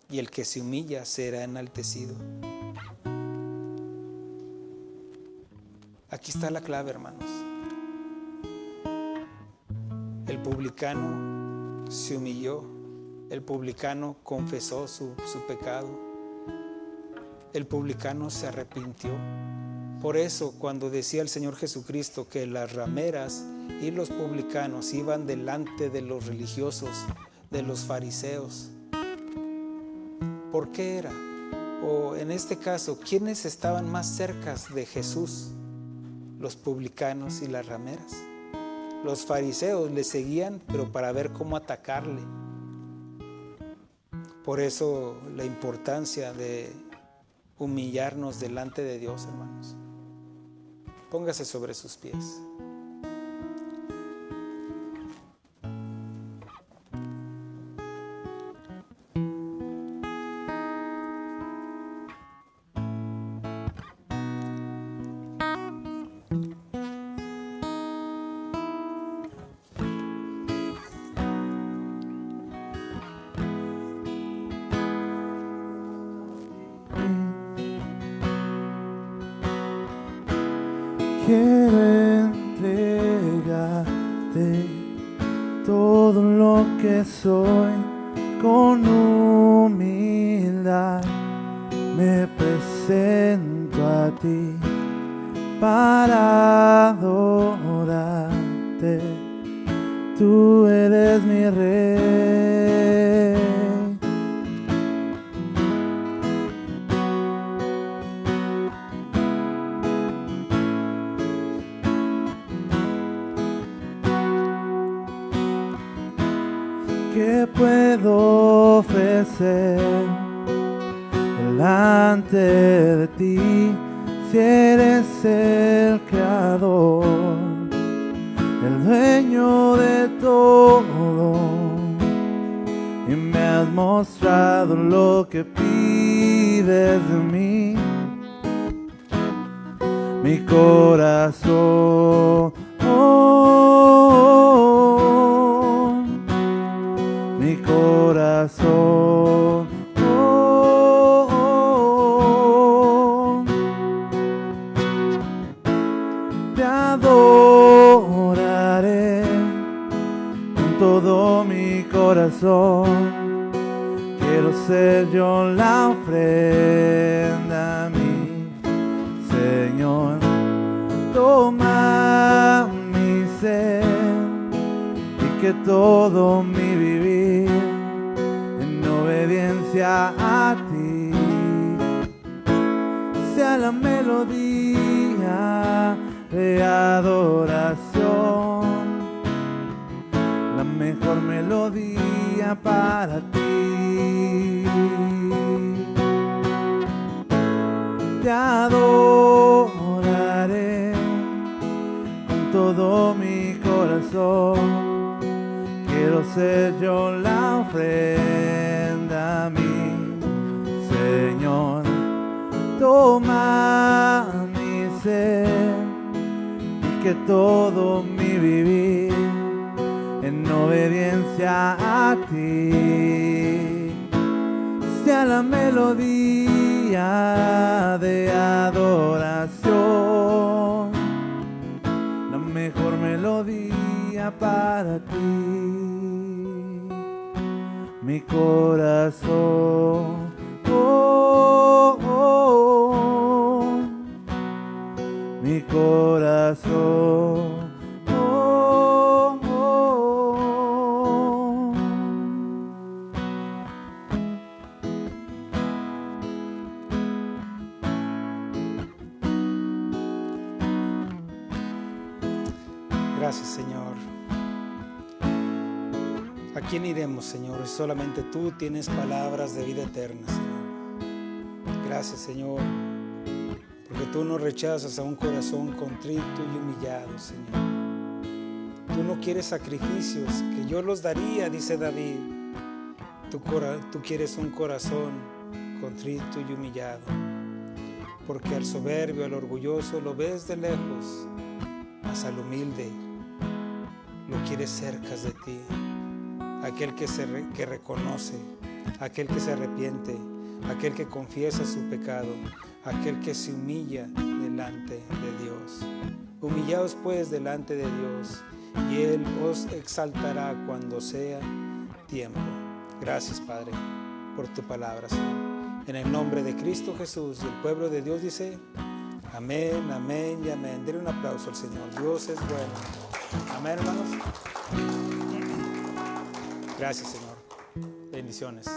y el que se humilla será enaltecido. Aquí está la clave, hermanos. El publicano se humilló, el publicano confesó su pecado, el publicano se arrepintió. Por eso, cuando decía el Señor Jesucristo que las rameras y los publicanos iban delante de los religiosos, de los fariseos, ¿por qué era? O en este caso, ¿quiénes estaban más cerca de Jesús? Los publicanos y las rameras. Los fariseos le seguían, pero para ver cómo atacarle. Por eso la importancia de humillarnos delante de Dios, hermanos. Póngase sobre sus pies. quiero entregarte todo lo que soy, con humildad me presento a ti para adorarte. Tú eres mi Rey. ¿Qué puedo ofrecer delante de ti si eres el creador, el dueño de todo, y me has mostrado lo que pides de mí? Mi corazón, mi corazón, te adoraré con todo mi corazón. Quiero ser yo la ofrenda, mi Señor. Toma mi ser y que todo mi vivir en obediencia a ti sea la melodía de adoración, la mejor melodía para ti. Te adoraré con todo mi corazón. Quiero ser yo la ofrenda, mi Señor. Toma mi ser y que todo mi vivir en obediencia a ti sea la melodía de adoración, la mejor melodía para ti. Mi corazón, mi corazón. Gracias, Señor. ¿A quién iremos, Señor? Solamente tú tienes palabras de vida eterna, Señor. Gracias, Señor, porque tú no rechazas a un corazón contrito y humillado, Señor. Tú no quieres sacrificios, que yo los daría, dice David. Tú quieres un corazón contrito y humillado, porque al soberbio, al orgulloso, lo ves de lejos, mas al humilde lo quieres cerca de ti. Aquel que reconoce, aquel que se arrepiente, aquel que confiesa su pecado, aquel que se humilla delante de Dios. Humillaos pues delante de Dios, y Él os exaltará cuando sea tiempo. Gracias, Padre, por tu palabra, Señor. En el nombre de Cristo Jesús, y el pueblo de Dios dice: amén, amén y amén. Denle un aplauso al Señor. Dios es bueno. Amén, hermanos. Gracias, Señor. Bendiciones.